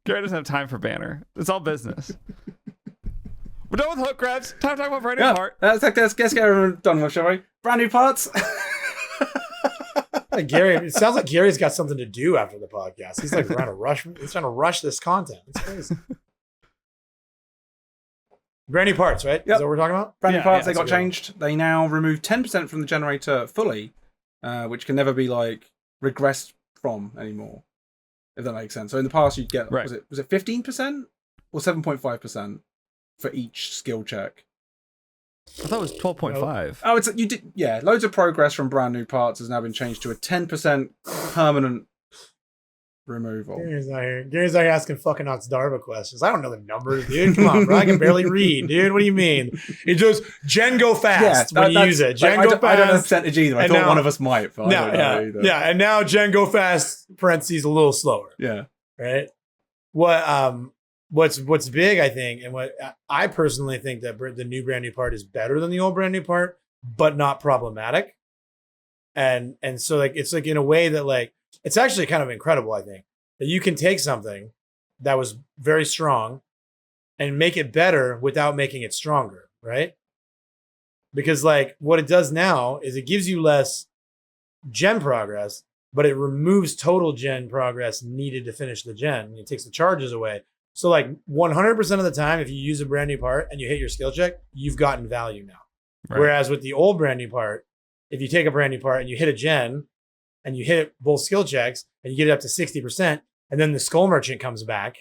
Gary doesn't have time for banner. It's all business. We're done with hook grabs. Time to talk about brand new part. Let's get everyone done with, shall we? Brand new parts. Gary, it sounds like Gary's got something to do after the podcast. He's like trying to rush. He's trying to rush this content. It's crazy. Brand new parts, right? Yep. Is that what we're talking about? Brand new parts. They got changed. They now remove 10% from the generator fully, which can never be like regressed from anymore. If that makes sense. So in the past, you'd get was it 15% or 7.5% for each skill check? I thought it was 12.5. Oh, loads of progress from brand new parts has now been changed to a 10% permanent removal. Gary's not here. Gary's not asking fucking Darva questions. I don't know the numbers, dude. Come on, bro. I can barely read, dude. What do you mean? It just gen go fast when you use it. Gen go fast. I don't know the percentage either. I thought one of us might, but I don't know either. Yeah, and now gen go fast, parentheses, a little slower. Yeah. Right? What's big, I think, and what I personally think that the new brand new part is better than the old brand new part, but not problematic. And so like it's like in a way that like it's actually kind of incredible, I think, that you can take something that was very strong and make it better without making it stronger, right? Because like what it does now is it gives you less gen progress, but it removes total gen progress needed to finish the gen. It takes the charges away. So like 100% of the time, if you use a brand new part and you hit your skill check, you've gotten value now. Right. Whereas with the old brand new part, if you take a brand new part and you hit a gen and you hit both skill checks and you get it up to 60%, and then the skull merchant comes back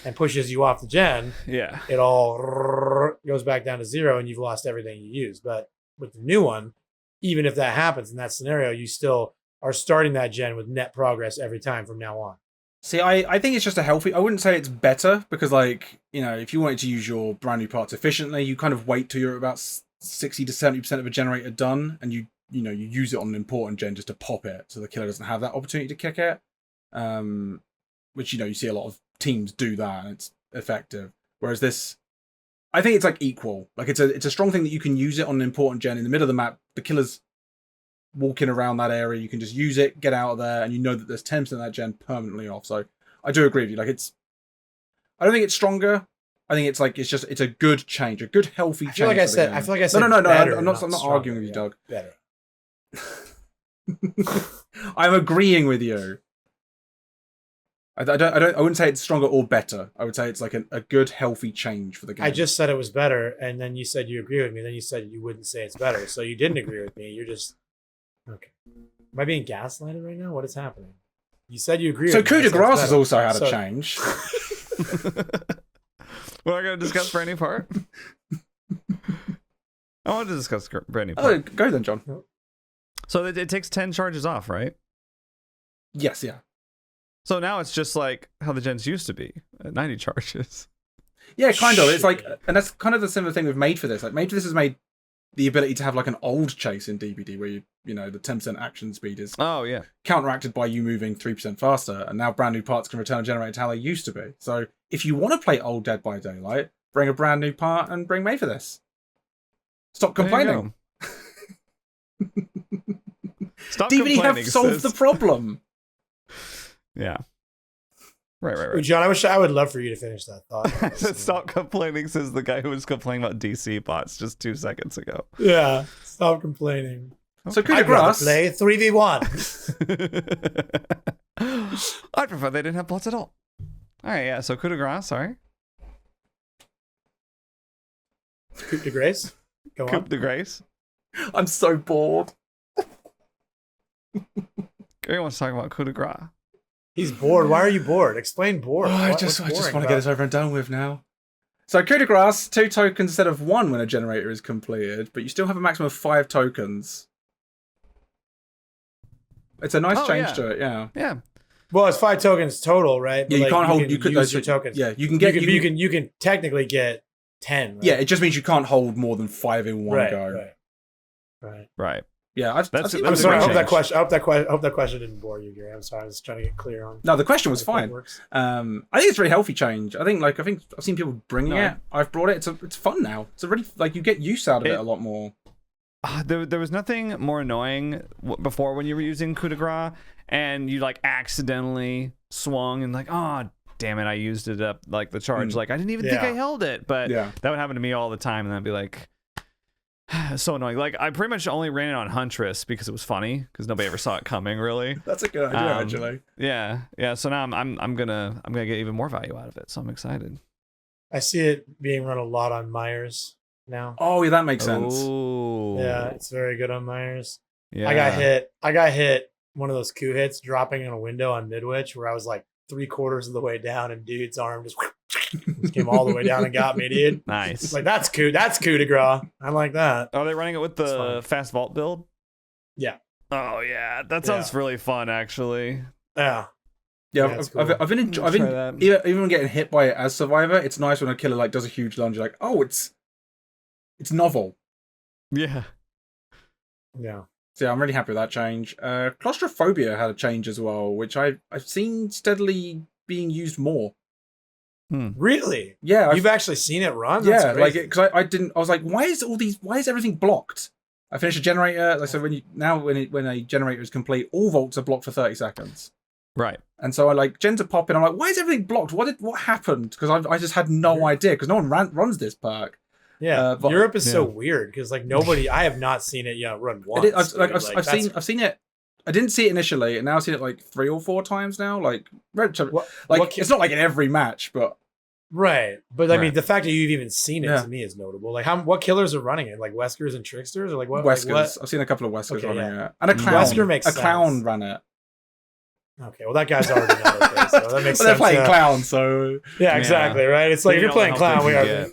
and pushes you off the gen, it all goes back down to 0 and you've lost everything you use. But with the new one, even if that happens in that scenario, you still are starting that gen with net progress every time from now on. See, I think it's just a healthy. I wouldn't say it's better because, like, you know, if you wanted to use your brand new parts efficiently, you kind of wait till you're about 60 to 70% of a generator done, and you use it on an important gen just to pop it, so the killer doesn't have that opportunity to kick it. Which you see a lot of teams do that, and it's effective. Whereas this, I think it's like equal. Like it's a strong thing that you can use it on an important gen in the middle of the map. The killer's walking around that area, you can just use it, get out of there, and you know that there's 10% of that gen permanently off. So I do agree with you. Like I don't think it's stronger. I think it's a good change, a good healthy change. I feel like I said no. Better, I'm not arguing with you, Doug. Better. I'm agreeing with you. I wouldn't say it's stronger or better. I would say it's like a good healthy change for the game. I just said it was better, and then you said you agree with me. Then you said you wouldn't say it's better, so you didn't agree with me. You're just okay. Am I being gaslighted right now? What is happening? You said you agree. So coup de grace has also had a change. We're not going to discuss brand new part. I wanted to discuss brand new part. Oh, go then, John. So it takes 10 charges off, right? Yes, yeah. So now it's just like how the gens used to be, at 90 charges. Yeah, kind of. It's like, and that's kind of the similar thing we've made for this. Like, Made for this has made the ability to have like an old chase in DBD where the 10% action speed is counteracted by you moving 3% faster, and now brand new parts can return a generator to how they used to be. So if you want to play old Dead by Daylight, bring a brand new part and bring Made for this. Stop complaining. Stop DBD have solved the problem. Yeah. Right. John, I would love for you to finish that thought. Stop complaining, says the guy who was complaining about DC bots just 2 seconds ago. Yeah, stop complaining. So coup de grace. Play 3v1. I'd prefer they didn't have bots at all. Alright, yeah, so coup de grace, sorry. Coup de grace? Go on. Coup de grace. I'm so bored. Gary wants to talk about coup de grace. He's bored. Why are you bored? Explain bored. I just want to get this over and done with now. So coup de grace, 2 tokens instead of 1 when a generator is completed, but you still have a maximum of 5 tokens. It's a nice change to it, yeah. Yeah. Well, it's 5 tokens total, right? Yeah, you can't hold. You could use your tokens. Yeah, you can get. You can technically get 10. Right? Yeah, it just means you can't hold more than 5 in one go. Right. Yeah, I'm sorry. I hope that question didn't bore you, Gary. I'm sorry. I was trying to get clear on. No, the question was fine. I think it's a very healthy change. I think I've seen people bringing it. I've brought it. It's fun now. It's a really you get use out of it a lot more. There was nothing more annoying before when you were using coup de grace and you accidentally swung and oh damn it, I used it up the charge. I didn't even think I held it, but that would happen to me all the time, and I'd be like, so annoying. I pretty much only ran it on Huntress because it was funny because nobody ever saw it coming really. That's a good idea actually. Yeah. So now I'm gonna get even more value out of it. So I'm excited. I see it being run a lot on Myers now. Oh yeah, that makes sense. Ooh. Yeah, it's very good on Myers. Yeah. I got hit one of those coup hits dropping in a window on Midwich where I was 3/4 of the way down and dude's arm just came all the way down and got me, dude. Nice. That's coup de grace. I like that. Are they running it with the fast vault build? Yeah. Oh yeah, that sounds really fun actually. Yeah. Yeah, I've been even getting hit by it as Survivor. It's nice when a killer does a huge lunge. You're oh, it's novel. Yeah. So yeah, I'm really happy with that change. Claustrophobia had a change as well, which I've seen steadily being used more. Really? Yeah, you've actually seen it run. That's because I was like, why is everything blocked? I finished a generator. So when a generator is complete, all vaults are blocked for 30 seconds. Right. And so I gens are popping. I'm like, why is everything blocked? What happened? Because I just had no idea because no one runs this perk. Yeah, Europe is so weird because nobody. I have not seen it run once. I've seen it. I didn't see it initially, and now I've seen it 3 or 4 times now. It's not in every match, but right. But I mean, the fact that you've even seen it to me is notable. What killers are running it? Weskers and tricksters, or what? Weskers. I've seen a couple of Weskers running it, and a clown. Wesker makes sense. Clown ran it. Okay, well that guy's already not okay, so that makes sense. They're playing clown, so yeah, exactly, right. It's if you're playing clown, we are.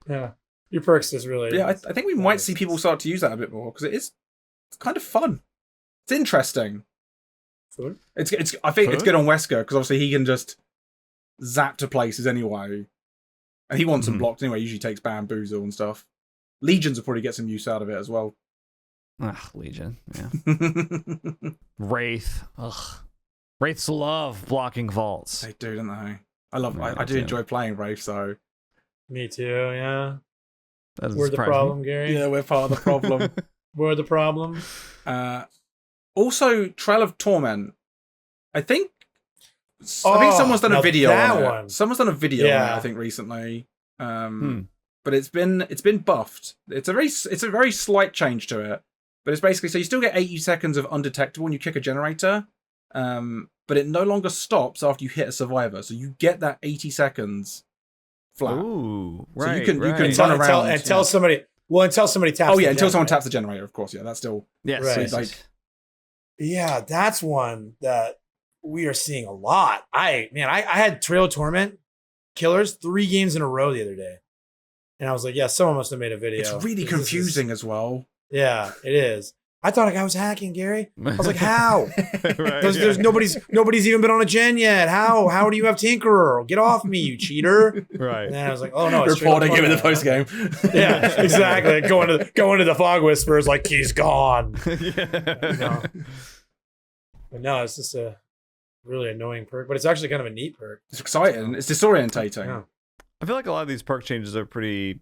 Yeah. Your perks is really... Yeah, I think we might see people start to use that a bit more, because it's kind of fun. It's interesting. Food? I think it's good on Wesker, because obviously he can just zap to places anyway. And he wants them blocked anyway, usually takes bamboozle and stuff. Legions will probably get some use out of it as well. Legion, yeah. Wraith. Ugh. Wraiths love blocking vaults. They do, don't they? I do enjoy playing Wraith, so... Me too, yeah. We're the problem, Gary. Yeah, we're part of the problem. We're the problem. Also, Trail of Torment. I think someone's done a video on it. Someone's done a video on it, I think, recently. But it's been buffed. It's a very slight change to it. But it's basically, so you still get 80 seconds of undetectable when you kick a generator. But it no longer stops after you hit a survivor. So you get that 80 seconds flat. Ooh, right. So you can run around until somebody taps. Oh yeah, until someone taps the generator, of course. Yeah, that's still right. Yeah, that's one that we are seeing a lot. I had Trail of Torment killers 3 games in a row the other day, and I was like, yeah, someone must have made a video. It's really confusing as well. Yeah, it is. I thought a guy was hacking, Gary. I was like, how? There's nobody's even been on a gen yet. How do you have Tinkerer? Get off me, you cheater! Right. And then I was like, oh no, it's reporting him in the post game. Yeah, exactly. Going to the Fog Whispers like he's gone. Yeah. But no, it's just a really annoying perk, but it's actually kind of a neat perk. It's exciting. It's disorientating. Yeah. I feel like a lot of these perk changes are pretty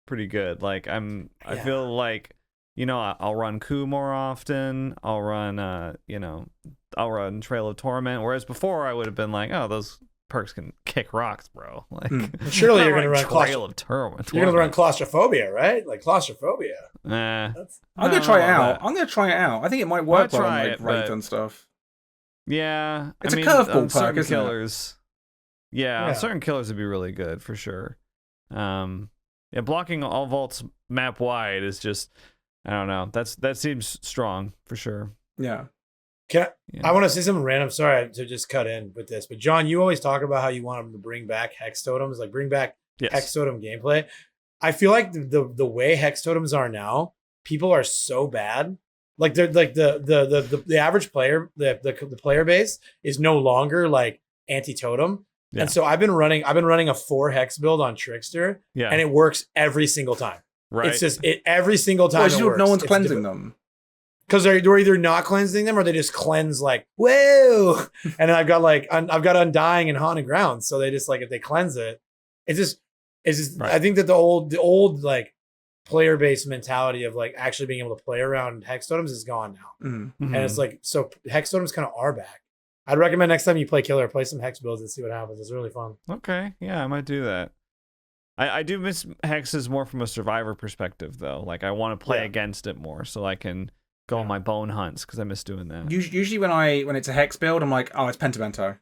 good. I feel like, I'll run Coup more often. I'll run Trail of Torment. Whereas before I would have been like, oh, those perks can kick rocks, bro. Surely you're going to run Trail of Torment. You're going to run Claustrophobia, right? Claustrophobia. Nah. I'm going to try it out. I'm going to try it out. I think it might work well on Wraith and stuff. Yeah. It's a curveball perk, isn't killers, it? Yeah, certain killers would be really good for sure. Yeah, blocking all vaults map wide is just, I don't know. That seems strong for sure. Yeah. I want to say something random. Sorry to just cut in with this, but John, you always talk about how you want them to bring back hex totems, bring back hex totem gameplay. I feel like the way hex totems are now, people are so bad. Like they're like the average player, the player base is no longer like anti-totem. Yeah. And so I've been running a 4 hex build on Trickster, and it works every single time. Right. It's just every single time. Well, it works. No one's cleansing them. Because they're either not cleansing them or they just cleanse like, whoa. And I've got Undying and Haunted Grounds. So they just like, if they cleanse it, it's just right. I think that the old like player based mentality of like actually being able to play around hex totems is gone now. Mm-hmm. And it's like, so hex totems kind of are back. I'd recommend next time you play Killer, play some hex builds and see what happens. It's really fun. Okay. Yeah, I might do that. I do miss hexes more from a survivor perspective though. Like I want to play against it more so I can go on my bone hunts because I miss doing that. Usually when it's a hex build, I'm like, oh, it's Pentimento.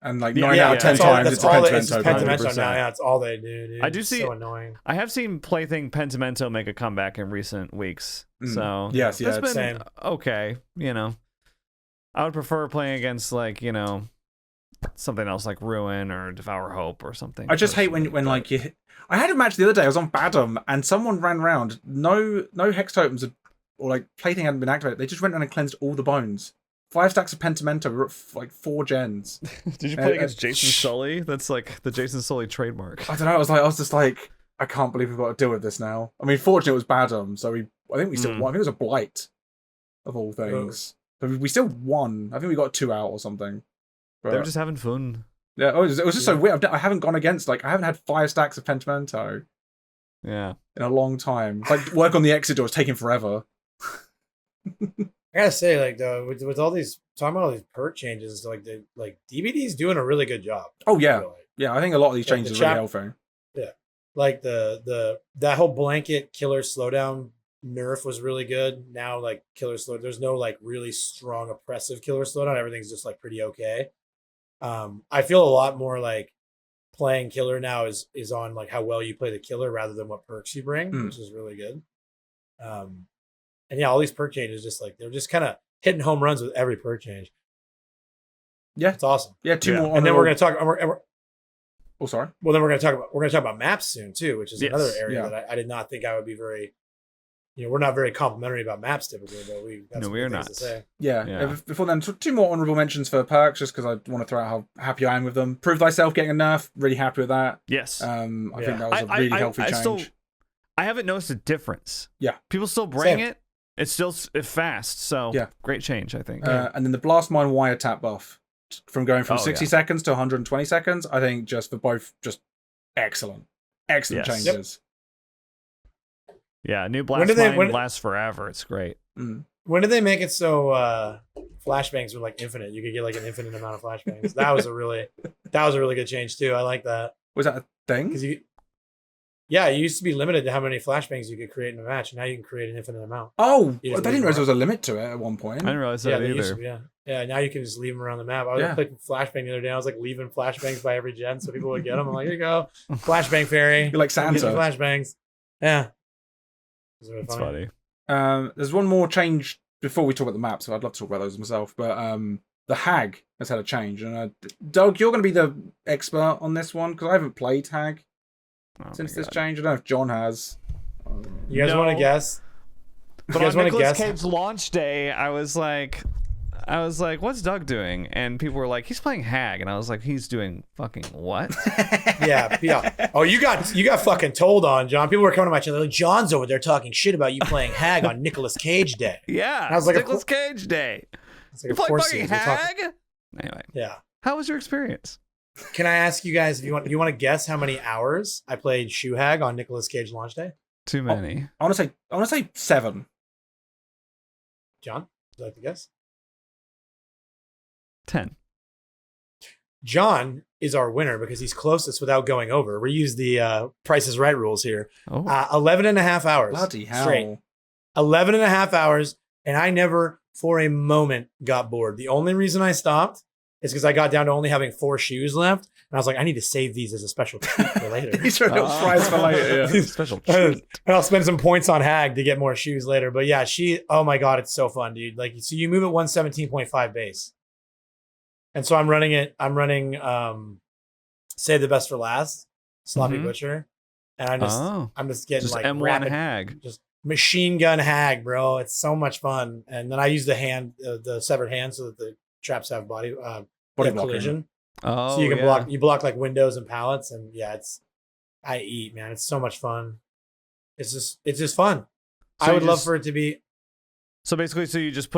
And like 9 out of 10 times, it's a Pentimento now. Yeah, it's all they do, dude. I do see. So annoying. I have seen Plaything Pentimento make a comeback in recent weeks. So yes, that's been okay. You know, I would prefer playing against like something else like Ruin or Devour Hope or something. I just hate when like you. I had a match the other day. I was on Badum and someone ran around. No hex totems or like Plaything hadn't been activated. They just went around and cleansed all the bones. 5 stacks of Pentimento. We were at like 4 gens. Did you play against Jason Sully? That's like the Jason Sully trademark. I don't know. I was just like, I can't believe we've got to deal with this now. I mean, fortunately, it was Badum, so I think we still won. I think it was a blight of all things. Oh. But we still won. I think we got 2 out or something. But, they were just having fun. Yeah, it was just so weird. I haven't gone against I haven't had 5 stacks of Pentimento. Yeah, in a long time. It's like work on the exit door is taking forever. I gotta say, like though, with all these talking about all these perk changes, like DBD's doing a really good job. Oh yeah, I think a lot of these changes are really helpful. Yeah, like that whole blanket killer slowdown nerf was really good. Now like killer slow, there's no like really strong oppressive killer slowdown. Everything's just like pretty okay. I feel a lot more like playing killer now is on like how well you play the killer rather than what perks you bring, which is really good. And yeah, all these perk changes, just like they're just kind of hitting home runs with every perk change. Yeah, it's awesome. Yeah, 2 more. And then we're gonna talk. Oh, sorry. Well, then we're gonna talk about maps soon too, which is another area that I did not think I would be very. We're not very complimentary about maps typically, but we are not. To say. Yeah. Before then, 2 more honorable mentions for perks, just because I want to throw out how happy I am with them. Prove Thyself getting a nerf, really happy with that. Yes. I think that was a really healthy change. I haven't noticed a difference. Yeah. People still bring it. It's still fast, so great change, I think. And then the Blast Mine wire tap buff from going from 60 seconds to 120 seconds, I think just for both, just excellent changes. Yep. Yeah, new Blast Mine lasts forever. It's great. When did they make it so flashbangs were like infinite? You could get like an infinite amount of flashbangs. That was a really good change too. I like that. Was that a thing? Because it used to be limited to how many flashbangs you could create in a match. Now you can create an infinite amount. Oh, I didn't realize there was a limit to it at one point. I didn't realize that either. Yeah. Now you can just leave them around the map. I was playing flashbang the other day. I was like leaving flashbangs by every gen so people would get them. I'm like, here you go, flashbang fairy. You're like Santa. Flashbangs. Yeah. It's really funny. There's one more change before we talk about the map, so I'd love to talk about those myself. But the Hag has had a change, and Doug, you're going to be the expert on this one because I haven't played Hag. Since this change, I don't know if John has. You guys want to guess? But on Nicolas Cage launch day, I was like, "What's Doug doing?" And people were like, "He's playing Hag," and I was like, "He's doing fucking what?" Yeah. Oh, you got fucking told on, John. People were coming to my channel like, "John's over there talking shit about you playing Hag on Nicolas Cage Day." Yeah, and I was like, "Nicolas Cage Day." Like, you playing fucking Hag? Anyway, yeah. How was your experience? Can I ask you guys if you want to guess how many hours I played Shoe Hag on Nicolas Cage launch day? Too many. I want to say 7. John, would you like to guess? 10. John is our winner because he's closest without going over. We use the Price is Right rules here. 11 and a half hours. Bloody hell. Straight. 11 and a half hours, and I never for a moment got bored. The only reason I stopped is because I got down to only having 4 shoes left. And I was like, I need to save these as a special treat for later. These are no prize for later. Yeah. Special treat. And I'll spend some points on Hag to get more shoes later. But yeah, oh my God, it's so fun, dude. Like, so you move at 117.5 base. And so I'm running Save the Best for Last. Sloppy Butcher, and I'm just getting just like M1 rapid, hag, just machine gun hag, bro. It's so much fun. And then I use the severed hand, so that the traps have body collision. Oh, so you can block like windows and pallets, and I eat, man. It's so much fun. It's just fun. So I would love for it to be. So basically, so you just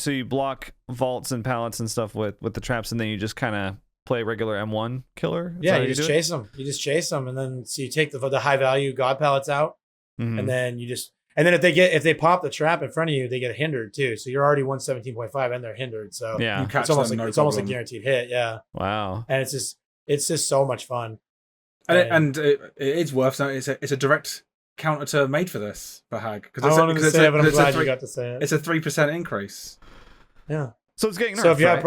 you block vaults and pallets and stuff with the traps, and then you just kind of play regular M1 killer. Yeah, you just chase them. You just chase them, and then so you take the high value god pallets out, and then if they pop the trap in front of you, they get hindered too. So you're already 117.5 and they're hindered. So yeah, it's almost a guaranteed hit. Yeah. Wow. And it's just so much fun. And it's worth noting. It's a direct counter to Made for This for Hag, because I wanted to say it, but I'm glad you got to say it. It's a 3% increase. Yeah. So it's getting nerfed, so if you right?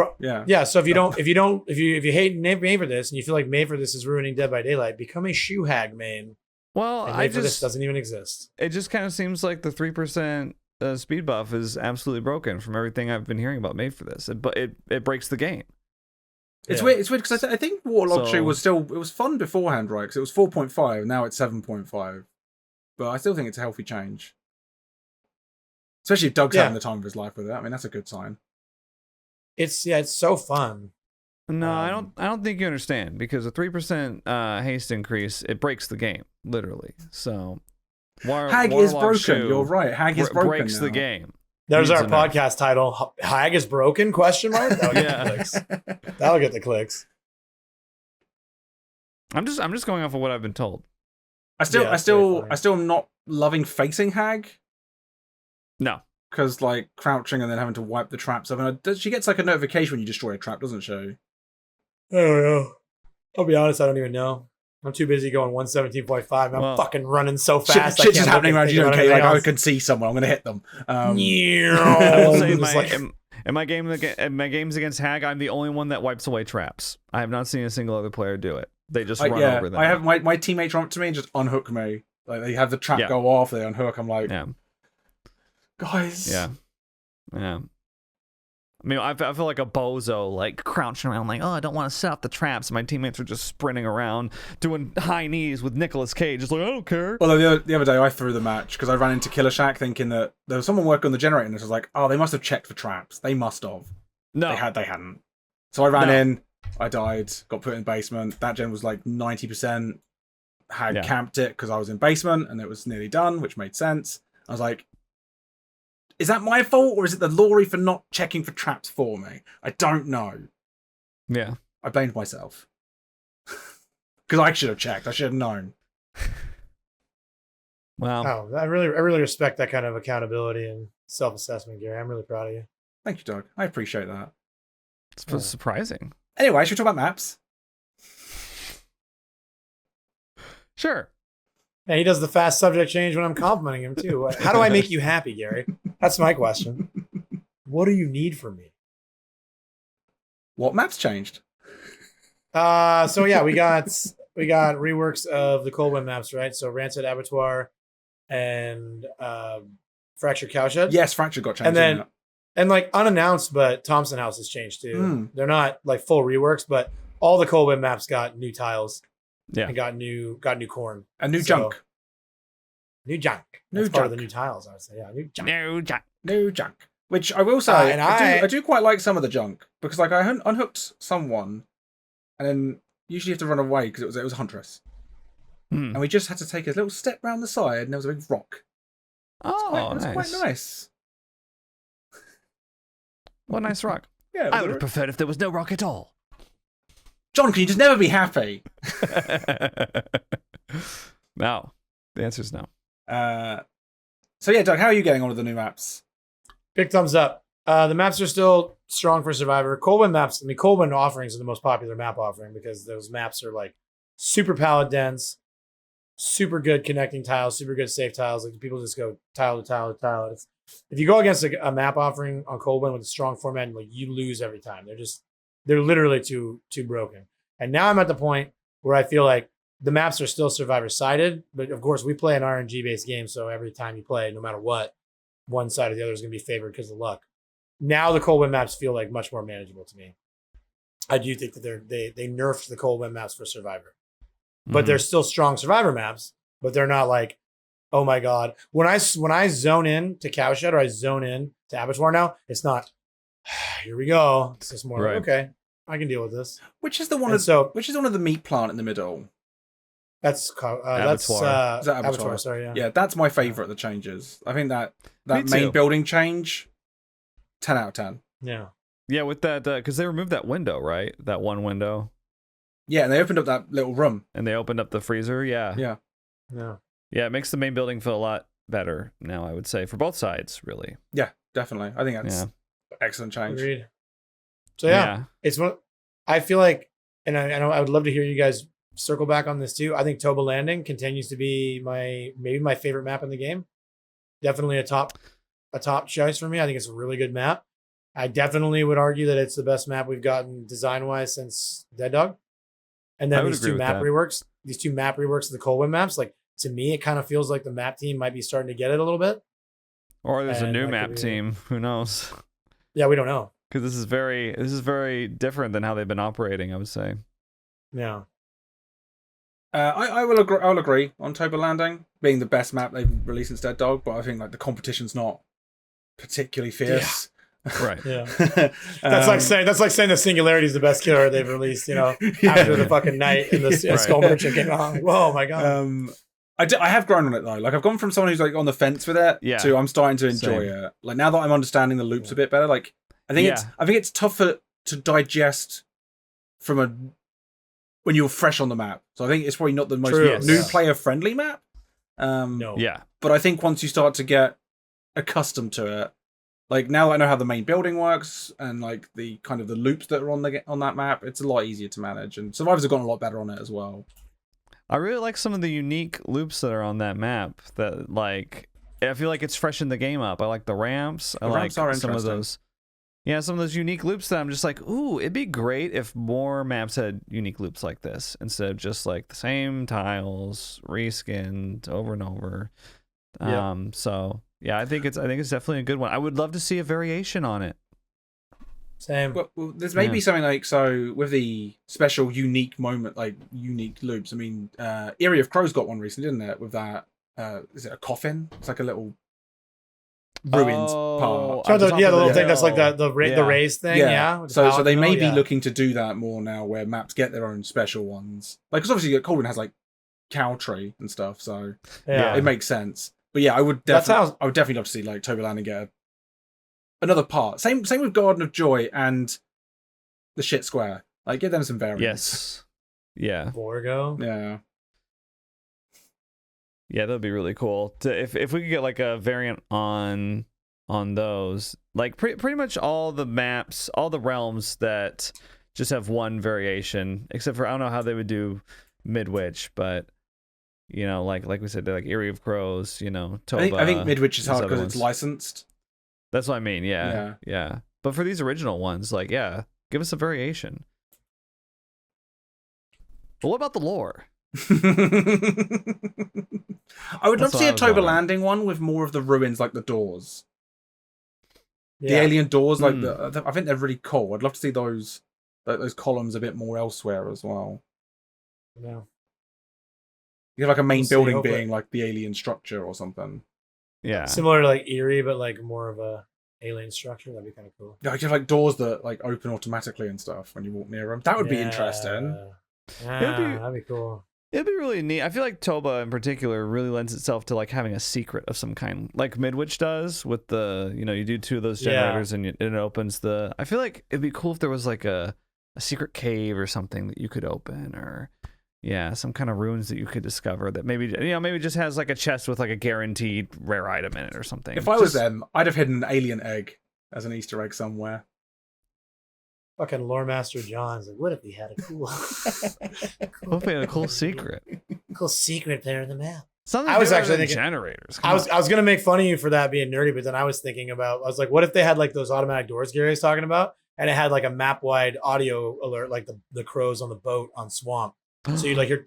have So if you hate Made for This and you feel like Made for This is ruining Dead by Daylight, become a shoe hag main. Well, Made for This doesn't even exist. It just kind of seems like the 3% speed buff is absolutely broken from everything I've been hearing about Made for This. But it breaks the game. It's weird. It's weird because I think Warlock Shoe was fun beforehand, right? Because it was 4.5, now it's 7.5. But I still think it's a healthy change. Especially if Doug's having the time of his life with it. I mean, that's a good sign. It's so fun. No, I don't think you understand, because a 3% haste increase, it breaks the game, literally. So Hag is broken. You're right. Hag is broken. Breaks the game. There's our podcast title. Hag is broken? Question mark. That'll get the clicks. That'll get the clicks. I'm just going off of what I've been told. I still am not loving facing Hag. No. Because like crouching and then having to wipe the traps up. And she gets like a notification when you destroy a trap, doesn't she? I don't know. I'll be honest, I don't even know. I'm too busy going 117.5. I'm fucking running so fast. Shit's just happening around you. Okay, like I can see someone. I'm gonna hit them. In my games against Hag, I'm the only one that wipes away traps. I have not seen a single other player do it. They just run over them. I have my teammates run up to me and just unhook me. Like they have the trap go off, they unhook. I'm like, guys. Yeah. I mean, I feel like a bozo, like crouching around, like, oh, I don't want to set up the traps. My teammates are just sprinting around, doing high knees with Nicolas Cage. Just like, I don't care. Well, the other day I threw the match because I ran into Killer Shack thinking that there was someone working on the generator, and I was like, oh, they must have checked for traps. They must have. No, they hadn't. So I ran in, I died, got put in basement. That gen was like 90%. Had camped it because I was in basement and it was nearly done, which made sense. I was like, is that my fault, or is it the Lori for not checking for traps for me? I don't know. Yeah. I blamed myself. Because I should have checked. I should have known. Wow. Oh, I really respect that kind of accountability and self-assessment, Gary. I'm really proud of you. Thank you, Doug. I appreciate that. It's surprising. Anyway, should we talk about maps? Sure. Yeah, he does the fast subject change when I'm complimenting him too. How do I make you happy, Gary? That's my question. What do you need from me? What maps changed? So yeah, we got reworks of the Coldwind maps, right? So Rancid Abattoir and Fractured Cowshed. Yes, Fractured got changed. And like unannounced, but Thompson House has changed too. They're not like full reworks, but all the Coldwind maps got new tiles. Yeah, and got new corn and new junk. New junk. That's part of the new tiles, I would say. Yeah, new junk. Which I will say, I do quite like some of the junk because like I unhooked someone, and then usually you have to run away because it was a huntress, and we just had to take a little step round the side, and there was a big rock. Oh, it was quite nice. What a nice rock. Yeah, I would have preferred if there was no rock at all. John, can you just never be happy? No. The answer is no. So yeah, Doug, how are you getting on with the new maps? Big thumbs up. The maps are still strong for Survivor. Coldwind maps, Coldwind offerings are the most popular map offering because those maps are like super pallet dense, super good connecting tiles, super good safe tiles. Like people just go tile to tile to tile. If you go against a map offering on Coldwind with a strong format, like you lose every time. They're literally too broken. And now I'm at the point where I feel like the maps are still Survivor sided, but of course we play an RNG based game, so every time you play, no matter what, one side or the other is going to be favored because of luck. Now the Coldwind maps feel like much more manageable to me. I do think that they nerfed the Coldwind maps for Survivor. but they're still strong survivor maps. But they're not like, oh my god. When I zone in to Cowshed or I zone in to Abattoir now, it's not. Here we go. It's just more like, okay, I can deal with this. Which is the one of the meat plant in the middle? That's Abattoir. Is that Abattoir? Sorry, yeah. Yeah, that's my favorite of the changes. I think that main building change, 10 out of 10. Yeah. Yeah, with that, because they removed that window, right? That one window. Yeah, and they opened up that little room. And they opened up the freezer, yeah. Yeah. Yeah. Yeah, it makes the main building feel a lot better now, I would say, for both sides, really. Yeah, definitely. I think that's excellent change. Agreed. So it's one. I feel like, and I know I would love to hear you guys circle back on this too. I think Toba Landing continues to be maybe my favorite map in the game. Definitely a top choice for me. I think it's a really good map. I definitely would argue that it's the best map we've gotten design wise since Dead Dog. And then these two map reworks of the Coldwind maps, like to me, it kind of feels like the map team might be starting to get it a little bit. Or there's a new map team. Who knows? Yeah, we don't know. Because this is very different than how they've been operating, I would say. Yeah. I will agree. I'll agree on Toba Landing being the best map they've released since Dead Dog, but I think like the competition's not particularly fierce. Yeah. Right. Yeah. That's like saying the Singularity is the best killer they've released. After the fucking night in the Skull Merchant came on. Whoa, my god. I have grown on it though. Like I've gone from someone who's like on the fence with it to I'm starting to enjoy it. Like now that I'm understanding the loops a bit better, like I think it's tougher to digest from when you're fresh on the map. So I think it's probably not the most new player friendly map. No. Yeah. But I think once you start to get accustomed to it, like now that I know how the main building works and like the kind of the loops that are on that map, it's a lot easier to manage. And survivors have gotten a lot better on it as well. I really like some of the unique loops that are on that map. That like I feel like it's freshened the game up. I like the ramps. I like some of those. Yeah, some of those unique loops that I'm just like, ooh, it'd be great if more maps had unique loops like this instead of just like the same tiles reskinned over and over. So yeah, I think it's definitely a good one. I would love to see a variation on it. Same. Well, there's maybe something like so with the special unique moment, like unique loops. I mean, Eerie of Crows got one recently, didn't it? With that, is it a coffin? It's like a little ruins part. So the little thing that's like the raised thing. Yeah. So they may be looking to do that more now, where maps get their own special ones. Like, because obviously Coldwind has like cow tree and stuff, so it makes sense. But yeah, I would definitely love to see like Toba Landing get another part. Same with Garden of Joy and the Shit Square. Like, give them some variants. Yes. Yeah. Borgo. Yeah. Yeah, that'd be really cool. If we could get like a variant on those, like pretty much all the maps, all the realms that just have one variation, except for I don't know how they would do Midwich, but like we said, like Eerie of Crows, Toba. I think Midwich is hard because it's licensed. That's what I mean. Yeah. But for these original ones, like give us a variation. But what about the lore? I would love to see a Toba Landing one with more of the ruins, like the doors. The alien doors, like I think they're really cool. I'd love to see those columns a bit more elsewhere as well. Yeah. You have like a main building being like the alien structure or something. Yeah. Similar to like Eerie, but like more of a alien structure. That'd be kind of cool. Yeah, you have like doors that like open automatically and stuff when you walk near them. That would be interesting. Yeah, that'd be cool. It'd be really neat. I feel like Toba in particular really lends itself to like having a secret of some kind, like Midwich does with the, you do 2 of those generators and it opens the. I feel like it'd be cool if there was like a secret cave or something that you could open, or some kind of ruins that you could discover that maybe maybe just has like a chest with like a guaranteed rare item in it or something. If I was them, I'd have hidden an alien egg as an Easter egg somewhere. Fucking Lore Master John's like, what if he had a cool what if he had a cool secret? Cool secret there in the map. Something I was actually thinking generators. I was gonna make fun of you for that being nerdy, but then I was like, what if they had like those automatic doors Gary was talking about, and it had like a map wide audio alert, like the crows on the boat on Swamp. So you'd like hear,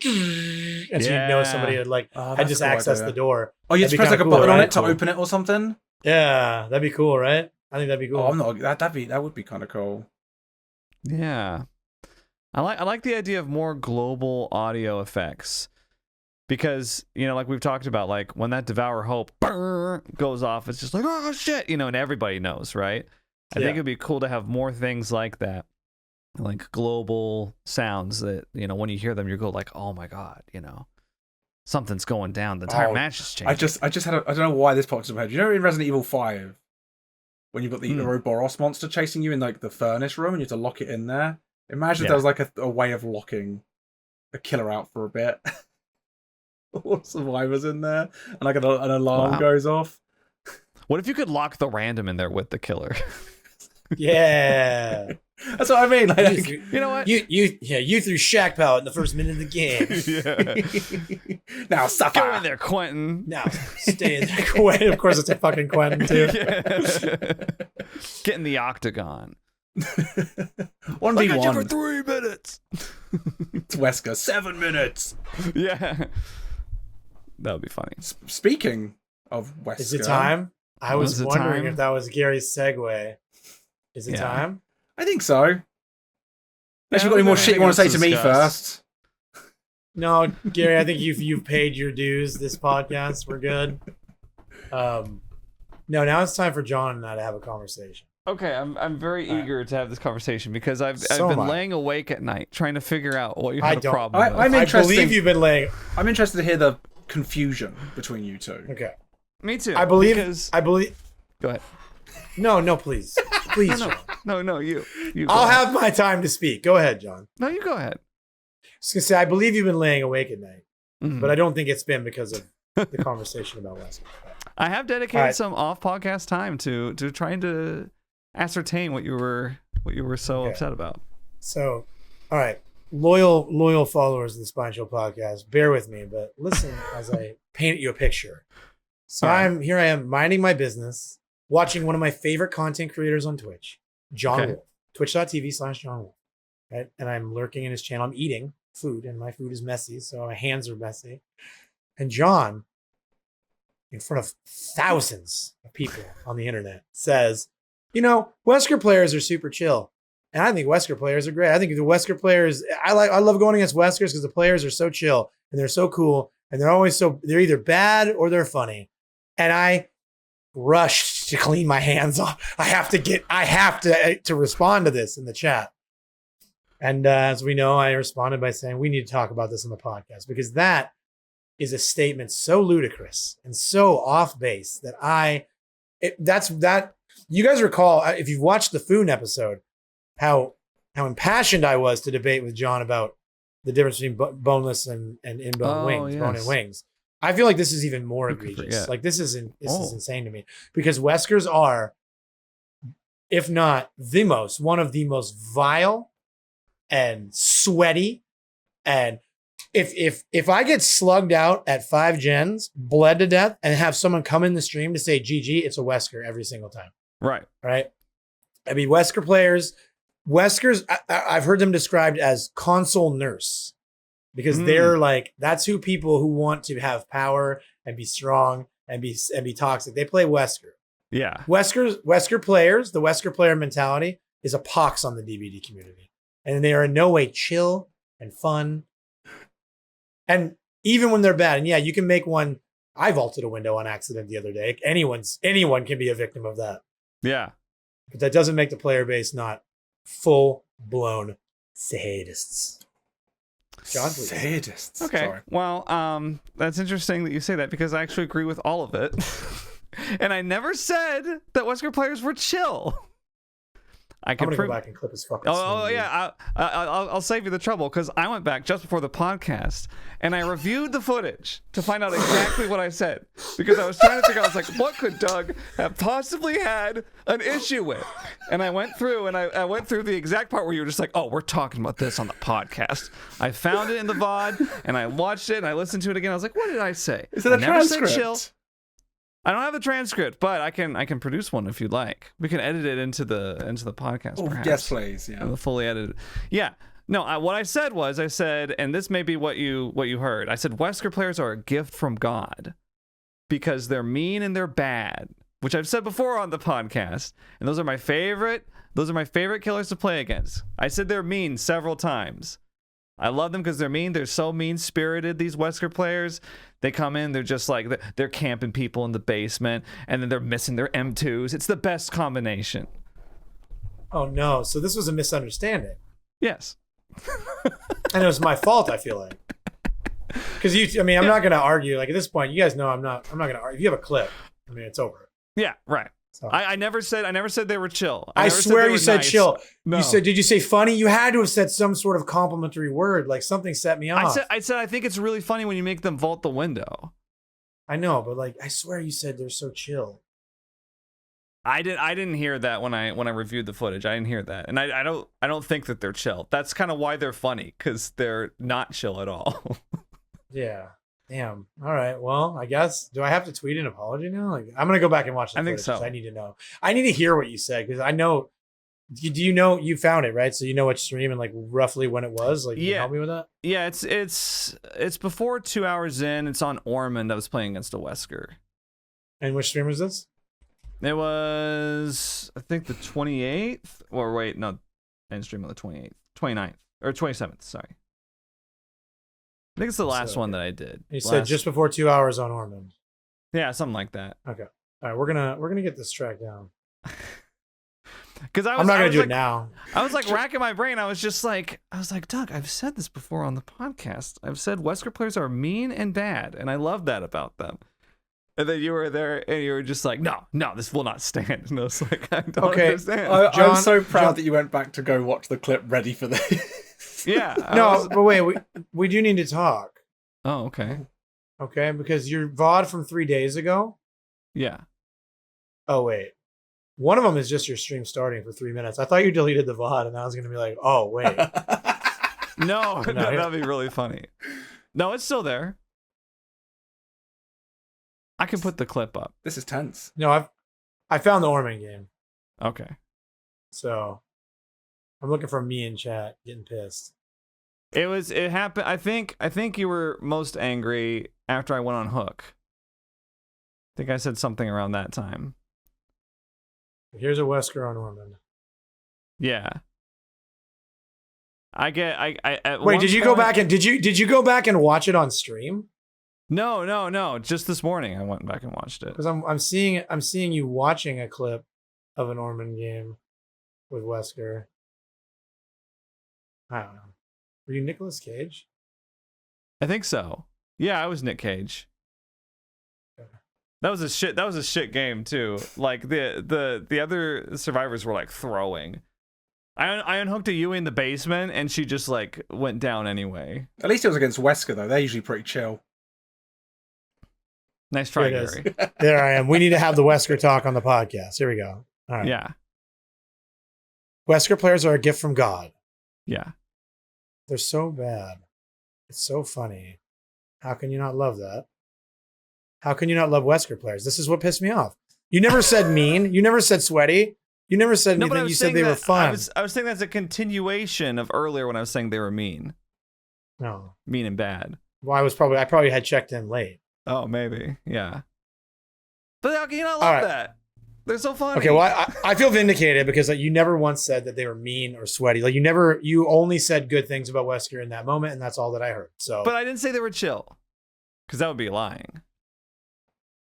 and so you know somebody had like had just accessed the door. Oh, you just press like a button on it to open it or something. Yeah, that'd be cool, right? I think that'd be cool. Oh, that would be kind of cool. Yeah. I like the idea of more global audio effects. Because, like we've talked about, like when that Devour Hope goes off, it's just like, oh shit, and everybody knows, right? I think it'd be cool to have more things like that, like global sounds that, when you hear them, you go like, oh my God, something's going down. The entire match is changing. I just had I don't know why this popped in my head. In Resident Evil 5, when you've got the Ouroboros monster chasing you in like the furnace room and you have to lock it in there? Imagine if there was like a way of locking a killer out for a bit. All survivors in there, and like an alarm goes off. What if you could lock the random in there with the killer? Yeah, that's what I mean. Like, you know what? You threw Shack Pallet in the first minute of the game. Now sucker. Go in there, Quentin. Now stay in there, Quentin. Of course, it's a fucking Quentin too. Get in the octagon. 1v1. I got you for 3 minutes. It's Wesker. 7 minutes. Yeah. That would be funny. Speaking of Wesker. Is it time? I was wondering if that was Gary's segue. Is it time? I think so. Unless you've got any more shit you want to say to me first. No, Gary, I think you've paid your dues this podcast. We're good. No, now it's time for John and I to have a conversation. Okay, I'm very eager to have this conversation because I've been laying awake at night trying to figure out what you had a problem with. I believe you've been laying. I'm interested to hear the confusion between you two. Okay. Me too. I believe. Go ahead. No, please. Please, no, you. I'll have my time to speak. Go ahead, John. No, you go ahead. I was going to say, I believe you've been laying awake at night, but I don't think it's been because of the conversation about Wesker. I have dedicated some off-podcast time to trying to ascertain what you were so upset about. So, all right. Loyal followers of the Spine Chill podcast, bear with me, but listen as I paint you a picture. So I am minding my business, watching one of my favorite content creators on Twitch, John Wolfe, twitch.tv/John Wolfe. Right? And I'm lurking in his channel. I'm eating food, and my food is messy, so my hands are messy. And John, in front of thousands of people on the internet, says, Wesker players are super chill. And I think Wesker players are great. I think the Wesker players, I love going against Weskers because the players are so chill and they're so cool and they're either bad or they're funny. And I rushed to clean my hands off. I have to respond to this in the chat. And as we know, I responded by saying, we need to talk about this on the podcast because that is a statement so ludicrous and so off base that you guys recall, if you've watched the Foon episode, how impassioned I was to debate with John about the difference between boneless and in-bone wings, bone and wings. I feel like this is even more egregious. Like this is insane to me because Weskers are, if not one of the most vile and sweaty. And if I get slugged out at 5 gens, bled to death, and have someone come in the stream to say GG, it's a Wesker every single time. Right. I mean, Weskers, I've heard them described as console nurse because they're like, that's who people who want to have power and be strong and be toxic. They play Wesker. Yeah. Wesker players, the Wesker player mentality is a pox on the DBD community. And they are in no way chill and fun. And even when they're bad, and yeah, you can make one. I vaulted a window on accident the other day. Anyone can be a victim of that. Yeah. But that doesn't make the player base not full-blown sadists. John, please. Sadists. Okay. Sorry. Well, that's interesting that you say that because I actually agree with all of it. And I never said that Wesker players were chill. I'm gonna go back and clip his fucking. Yeah, I'll save you the trouble because I went back just before the podcast and I reviewed the footage to find out exactly what I said because I was trying to figure out, I was like, what could Doug have possibly had an issue with? And I went through and I went through the exact part where you were just like, oh, we're talking about this on the podcast. I found it in the VOD and I watched it and I listened to it again. I was like, what did I say? Is it a transcript? Said chill. I don't have the transcript, but I can produce one if you'd like. We can edit it into the podcast. Oh, perhaps. yes, please. Yeah, the fully edited. Yeah. No, what I said was, and this may be what you heard. I said Wesker players are a gift from God because they're mean and they're bad. which I've said before on the podcast, and those are my favorite. Those are my favorite killers to play against. I said they're mean several times. I love them because they're mean. They're so mean-spirited, these Wesker players. They come in, they're just like, they're camping people in the basement, and then they're missing their M2s. It's the best combination. Oh, no. So this was a misunderstanding. Yes. And it was my fault, I feel like. Because I'm not going to argue. Like, at this point, you guys know I'm not going to argue. If you have a clip, I mean, it's over. Yeah, right. So. I never said they were chill. I swear you said nice. Chill. No. Did you say funny? You had to have said some sort of complimentary word, like something set me off. I said I think it's really funny when you make them vault the window. I know, but like I swear you said they're so chill. I didn't hear that when I reviewed the footage. I didn't hear that. And I don't think that they're chill. That's kind of why they're funny, because they're not chill at all. Yeah. Damn. All right. Well, I guess. Do I have to tweet an apology now? Like, I'm gonna go back and watch the footage. I think so. I need to know. I need to hear what you said because I know. Do you know you found it right? So you know which stream and like roughly when it was. Like, can you help me with that? Yeah. It's before 2 hours in. It's on Ormond. I was playing against a Wesker. And which stream was this? It was I think the 28th. Or wait, no, end stream on the 28th, 29th, or 27th. Sorry. I think it's the last one that I did. You said just before 2 hours on Ormond. Yeah, something like that. Okay. All right, we're gonna get this track down. Because I'm not gonna do it now. I was like racking my brain. I was like, Doug, I've said this before on the podcast. I've said Wesker players are mean and bad, and I love that about them. And then you were there, and you were just like, no, this will not stand. And I was like, I don't understand. I'm so proud that you went back to go watch the clip ready for this. Yeah. But wait, we do need to talk. Oh, okay. Okay, because your VOD from 3 days ago. Yeah. Oh, wait. One of them is just your stream starting for 3 minutes. I thought you deleted the VOD, and I was going to be like, oh, wait. No, that'd be really funny. No, it's still there. I can put the clip up. This is tense. No, I found the Ormond game. Okay. So I'm looking for me in chat getting pissed. It happened. I think you were most angry after I went on Hook. I think I said something around that time. Here's a Wesker on Ormond. Yeah. Wait, did you go back and watch it on stream? No. Just this morning I went back and watched it. Because I'm seeing you watching a clip of an Ormond game with Wesker. I don't know. Were you Nicolas Cage? I think so. Yeah, I was Nick Cage. Okay. That was a shit game too. Like the other survivors were like throwing. I unhooked a Yui in the basement and she just like went down anyway. At least it was against Wesker though. They're usually pretty chill. Nice try, Gary. There I am. We need to have the Wesker talk on the podcast. Here we go. All right. Yeah. Wesker players are a gift from God. Yeah. They're so bad. It's so funny. How can you not love that? How can you not love Wesker players? This is what pissed me off. You never said mean. You never said sweaty. You never said anything. You said they were fun. I was saying that's a continuation of earlier when I was saying they were mean. No. Mean and bad. Well, I probably had checked in late. Oh, maybe. Yeah. But how can you not love that? They're so funny. Okay, well, I feel vindicated because like, you never once said that they were mean or sweaty. Like you only said good things about Wesker in that moment, and that's all that I heard. So, but I didn't say they were chill, because that would be lying.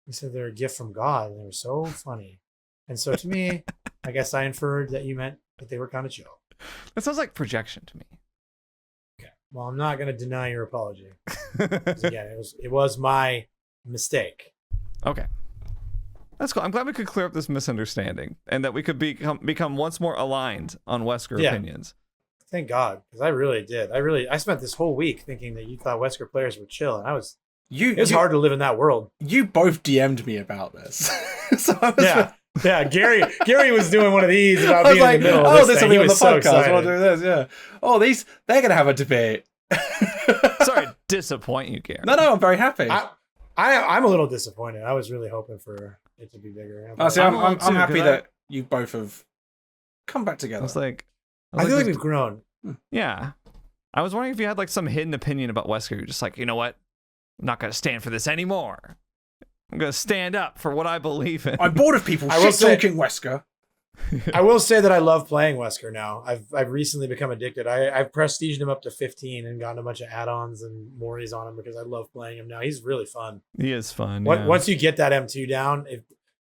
You said they're a gift from God, and they were so funny. And so to me, I guess I inferred that you meant that they were kind of chill. That sounds like projection to me. Okay. Well, I'm not going to deny your apology. Again, it was my mistake. Okay. That's cool. I'm glad we could clear up this misunderstanding and that we could become once more aligned on Wesker opinions. Thank God, because I really did. I spent this whole week thinking that you thought Wesker players were chill, and it was hard to live in that world. You both DM'd me about this. Yeah. Gary was doing one of these about being in the middle. Oh, this will be on the podcast. I'll do this. Yeah. Oh, they're gonna have a debate. Sorry, disappoint you, Gary. No, I'm very happy. I'm a little disappointed. I was really hoping for it to be bigger. I'm happy that you both have come back together. I feel like we've grown. Yeah. I was wondering if you had like some hidden opinion about Wesker. You're just like, you know what? I'm not going to stand for this anymore. I'm gonna stand up for what I believe in. I'm bored of people shit-talking Wesker. I will say that I love playing Wesker now. I've recently become addicted. I've prestiged him up to 15 and gotten a bunch of add-ons and Moris on him because I love playing him now. He's really fun. He is fun. Once you get that M2 down, if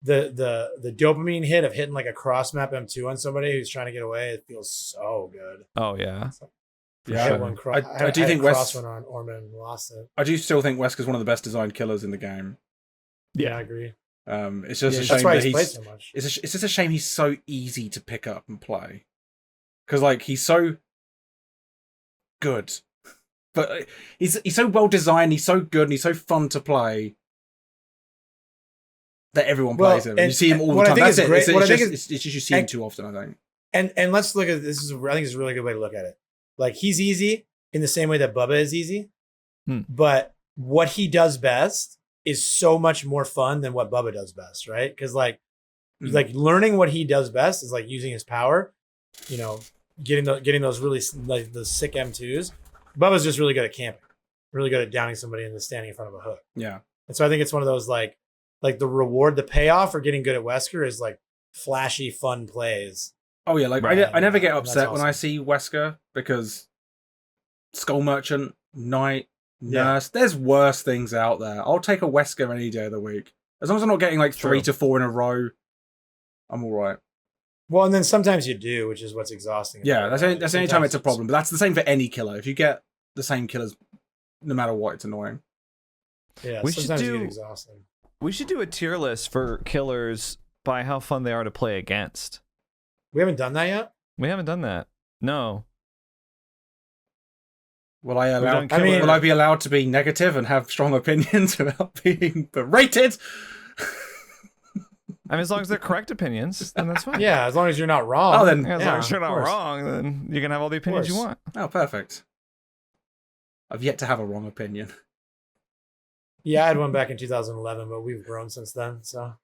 the dopamine hit of hitting like a cross map M2 on somebody who's trying to get away, it feels so good. Oh yeah. I do think cross one on Orman and lost it. I do still think Wesker's one of the best designed killers in the game. Yeah, I agree. It's just a shame that's why that he's played so much. It's just a shame he's so easy to pick up and play, because like he's so good, but he's so well designed. He's so good and he's so fun to play that everyone plays him. And you see him all the time. That's it. It's just you see him too often, I think. And let's look at this. I think it's a really good way to look at it. Like he's easy in the same way that Bubba is easy, but what he does best is so much more fun than what Bubba does best, right? Because like learning what he does best is like using his power, you know, getting those really like the sick M2s. Bubba's just really good at camping, really good at downing somebody and then standing in front of a hook. Yeah, and so I think it's one of those like the reward, the payoff for getting good at Wesker is like flashy, fun plays. Oh yeah, like I never get upset when I see Wesker because Skull Merchant, Knight, Nurse, there's worse things out there. I'll take a Wesker any day of the week. As long as I'm not getting like 3 to 4 in a row, I'm all right. Well, and then sometimes you do, which is what's exhausting. Yeah, that's the only time it's a problem. But that's the same for any killer. If you get the same killers, no matter what, it's annoying. Yeah, sometimes you get exhausting. We should do a tier list for killers by how fun they are to play against. We haven't done that yet? We haven't done that. No. Will I be allowed to be negative and have strong opinions without being berated? I mean, as long as they're correct opinions, then that's fine. Yeah, as long as you're not wrong. Oh, then as long as you're not wrong, then you can have all the opinions you want. Oh, perfect. I've yet to have a wrong opinion. Yeah, I had one back in 2011, but we've grown since then. So.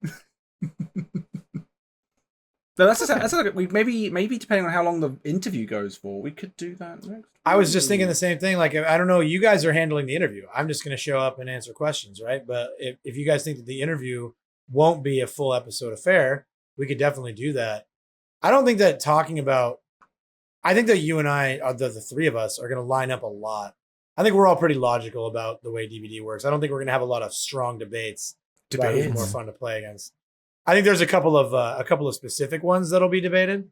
No, that's maybe depending on how long the interview goes for, we could do that next. I was just thinking the same thing. Like, I don't know, you guys are handling the interview. I'm just going to show up and answer questions, right? But if you guys think that the interview won't be a full episode affair, we could definitely do that. I don't think that I think that you and I, the three of us, are going to line up a lot. I think we're all pretty logical about the way DBD works. I don't think we're going to have a lot of strong debates. About who's more fun to play against. I think there's a couple of specific ones that'll be debated,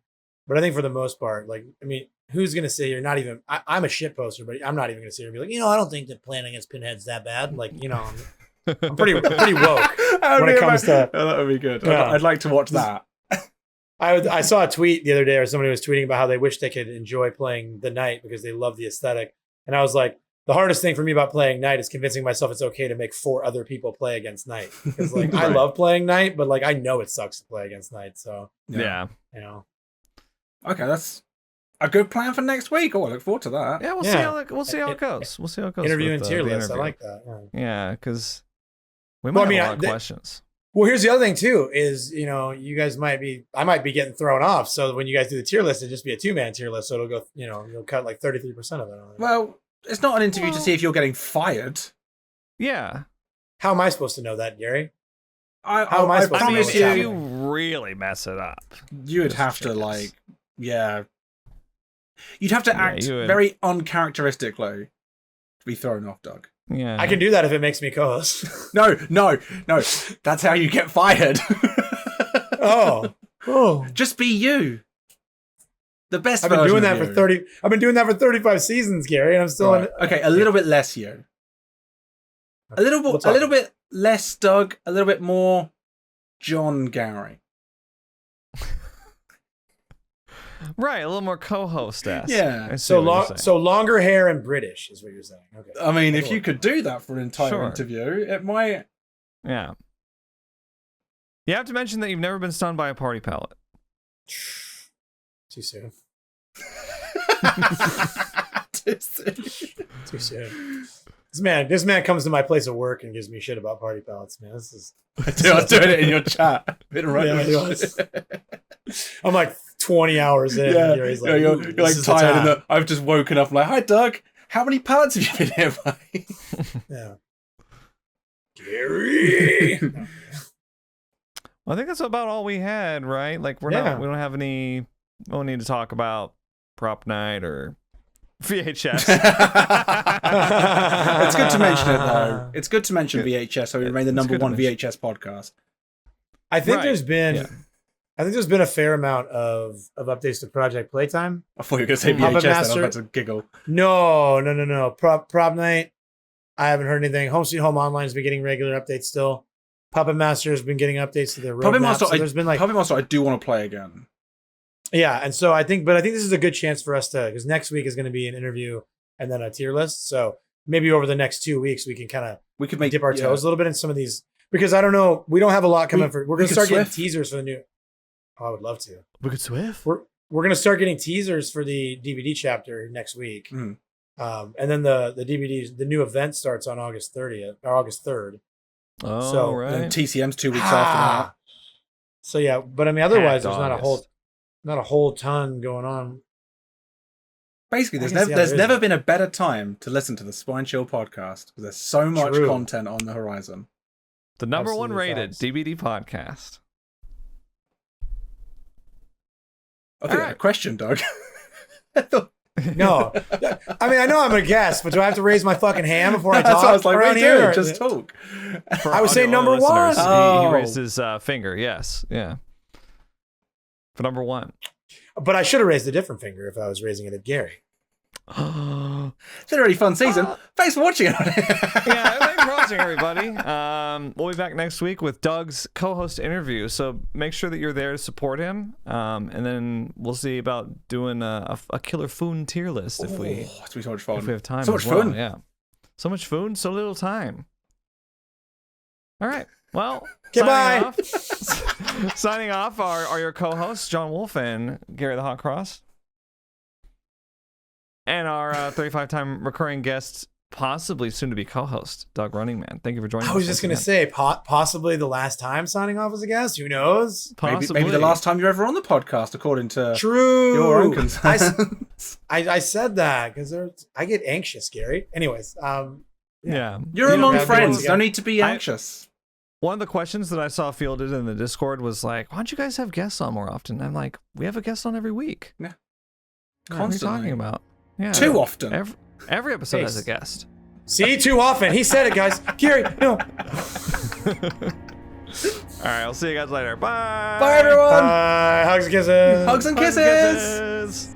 but I think for the most part, like, I mean, who's gonna sit here? Not even I'm a shit poster, but I'm not even gonna sit here and be like, I don't think that playing against Pinhead's that bad. Like, I'm pretty woke when it comes to. Oh, that would be good. Yeah. I'd like to watch that. I saw a tweet the other day, or somebody was tweeting about how they wish they could enjoy playing the Knight because they love the aesthetic, and I was like, the hardest thing for me about playing Knight is convincing myself it's okay to make 4 other people play against Knight. Because like I love playing Knight, but like I know it sucks to play against Knight. So yeah. Okay, that's a good plan for next week. Oh, I look forward to that. Yeah, we'll see how it goes. We'll see how it goes. Interview and tier list. I like that. Yeah, because we might have a lot of questions. Well, here's the other thing too: is you guys I might be getting thrown off. So when you guys do the tier list, it'll just be a 2-man tier list. So it'll go, you'll cut like 33% of it. Well. It's not an interview to see if you're getting fired. Yeah. How am I supposed to know that, Gary? How am I supposed to know if you really mess it up? You would have to you'd have to act very uncharacteristically to be thrown off, Doug. Yeah. I can do that if it makes me co-host. No. That's how you get fired. Oh. Just be you. The best. I've been doing that for 35 seasons, Gary, and I'm still okay. A little bit less you. A little bit less Doug. A little bit more John Gary. Right, a little more co-host-esque. Yeah. So longer hair and British is what you're saying. Okay. I mean, if you could do that for an entire interview, it might. Yeah. You have to mention that you've never been stunned by a party pallet. Too soon. Too soon. This man comes to my place of work and gives me shit about party pallets, man. This is. I was doing it in your chat. I'm like 20 hours in. Yeah, and he's like, you're like tired. And I've just woken up. I'm like, hi, Doug. How many pallets have you been here by? Yeah. Gary. Well, I think that's about all we had, right? Like we don't have any. We don't need to talk about prop night or VHS. It's good to mention it though. It's good to mention VHS, so we remain the number one VHS podcast. I think there's been a fair amount of updates to Project Playtime. I thought you were going to say VHS, then I was about to giggle. No. Prop night. I haven't heard anything. Home Sweet Home Online has been getting regular updates still. Puppet Master has been getting updates to their roadmap. Puppet Master, I do want to play again. Yeah, and so I think this is a good chance for us to, because next week is going to be an interview and then a tier list. So maybe over the next 2 weeks we can dip our toes a little bit in some of these, because I don't know, we don't have a lot coming for. We're going to start getting teasers for the new. Oh, I would love to. We could Swift. We're going to start getting teasers for the DVD chapter next week, and then the DVDs. The new event starts on August 30th or August 3rd. Oh, so, right. And TCM's 2 weeks after that. So yeah, but I mean, otherwise there's not a whole ton going on. Basically, there's never been a better time to listen to the Spine Chill podcast because there's so much content on the horizon. The number one rated DVD podcast. I think a question, Doug. No, I mean I know I'm a guest, but do I have to raise my fucking hand before I talk? That's what I was like, around here? Just talk. I was saying number one. He raised his finger. Yes, yeah. For number one. But I should have raised a different finger if I was raising it at Gary. It's been a really fun season. Thanks for watching it. Yeah, thanks for watching, everybody. We'll be back next week with Doug's co-host interview, so make sure that you're there to support him. And then we'll see about doing a killer food tier list if we. It's so much fun. If we have time. So much fun. Yeah. So much food, so little time. All right. Well, goodbye. Signing off are your co-hosts, John Wolfe and Gary the Hot Cross. And our 35-time recurring guest, possibly soon-to-be co-host, Doug Running Man. Thank you for joining us. I was just going to say, possibly the last time signing off as a guest. Who knows? Maybe the last time you're ever on the podcast, according to your own concerns. I said that because I get anxious, Gary. Anyways, yeah. You're among friends. No need to be anxious. One of the questions that I saw fielded in the Discord was like, why don't you guys have guests on more often? I'm like, we have a guest on every week. Yeah. Constantly. What are you talking about? Yeah, too often. Every episode has a guest. See, too often. He said it, guys. Gary, no. All right, I'll see you guys later. Bye. Bye, everyone. Bye. Hugs and kisses. Hugs and kisses.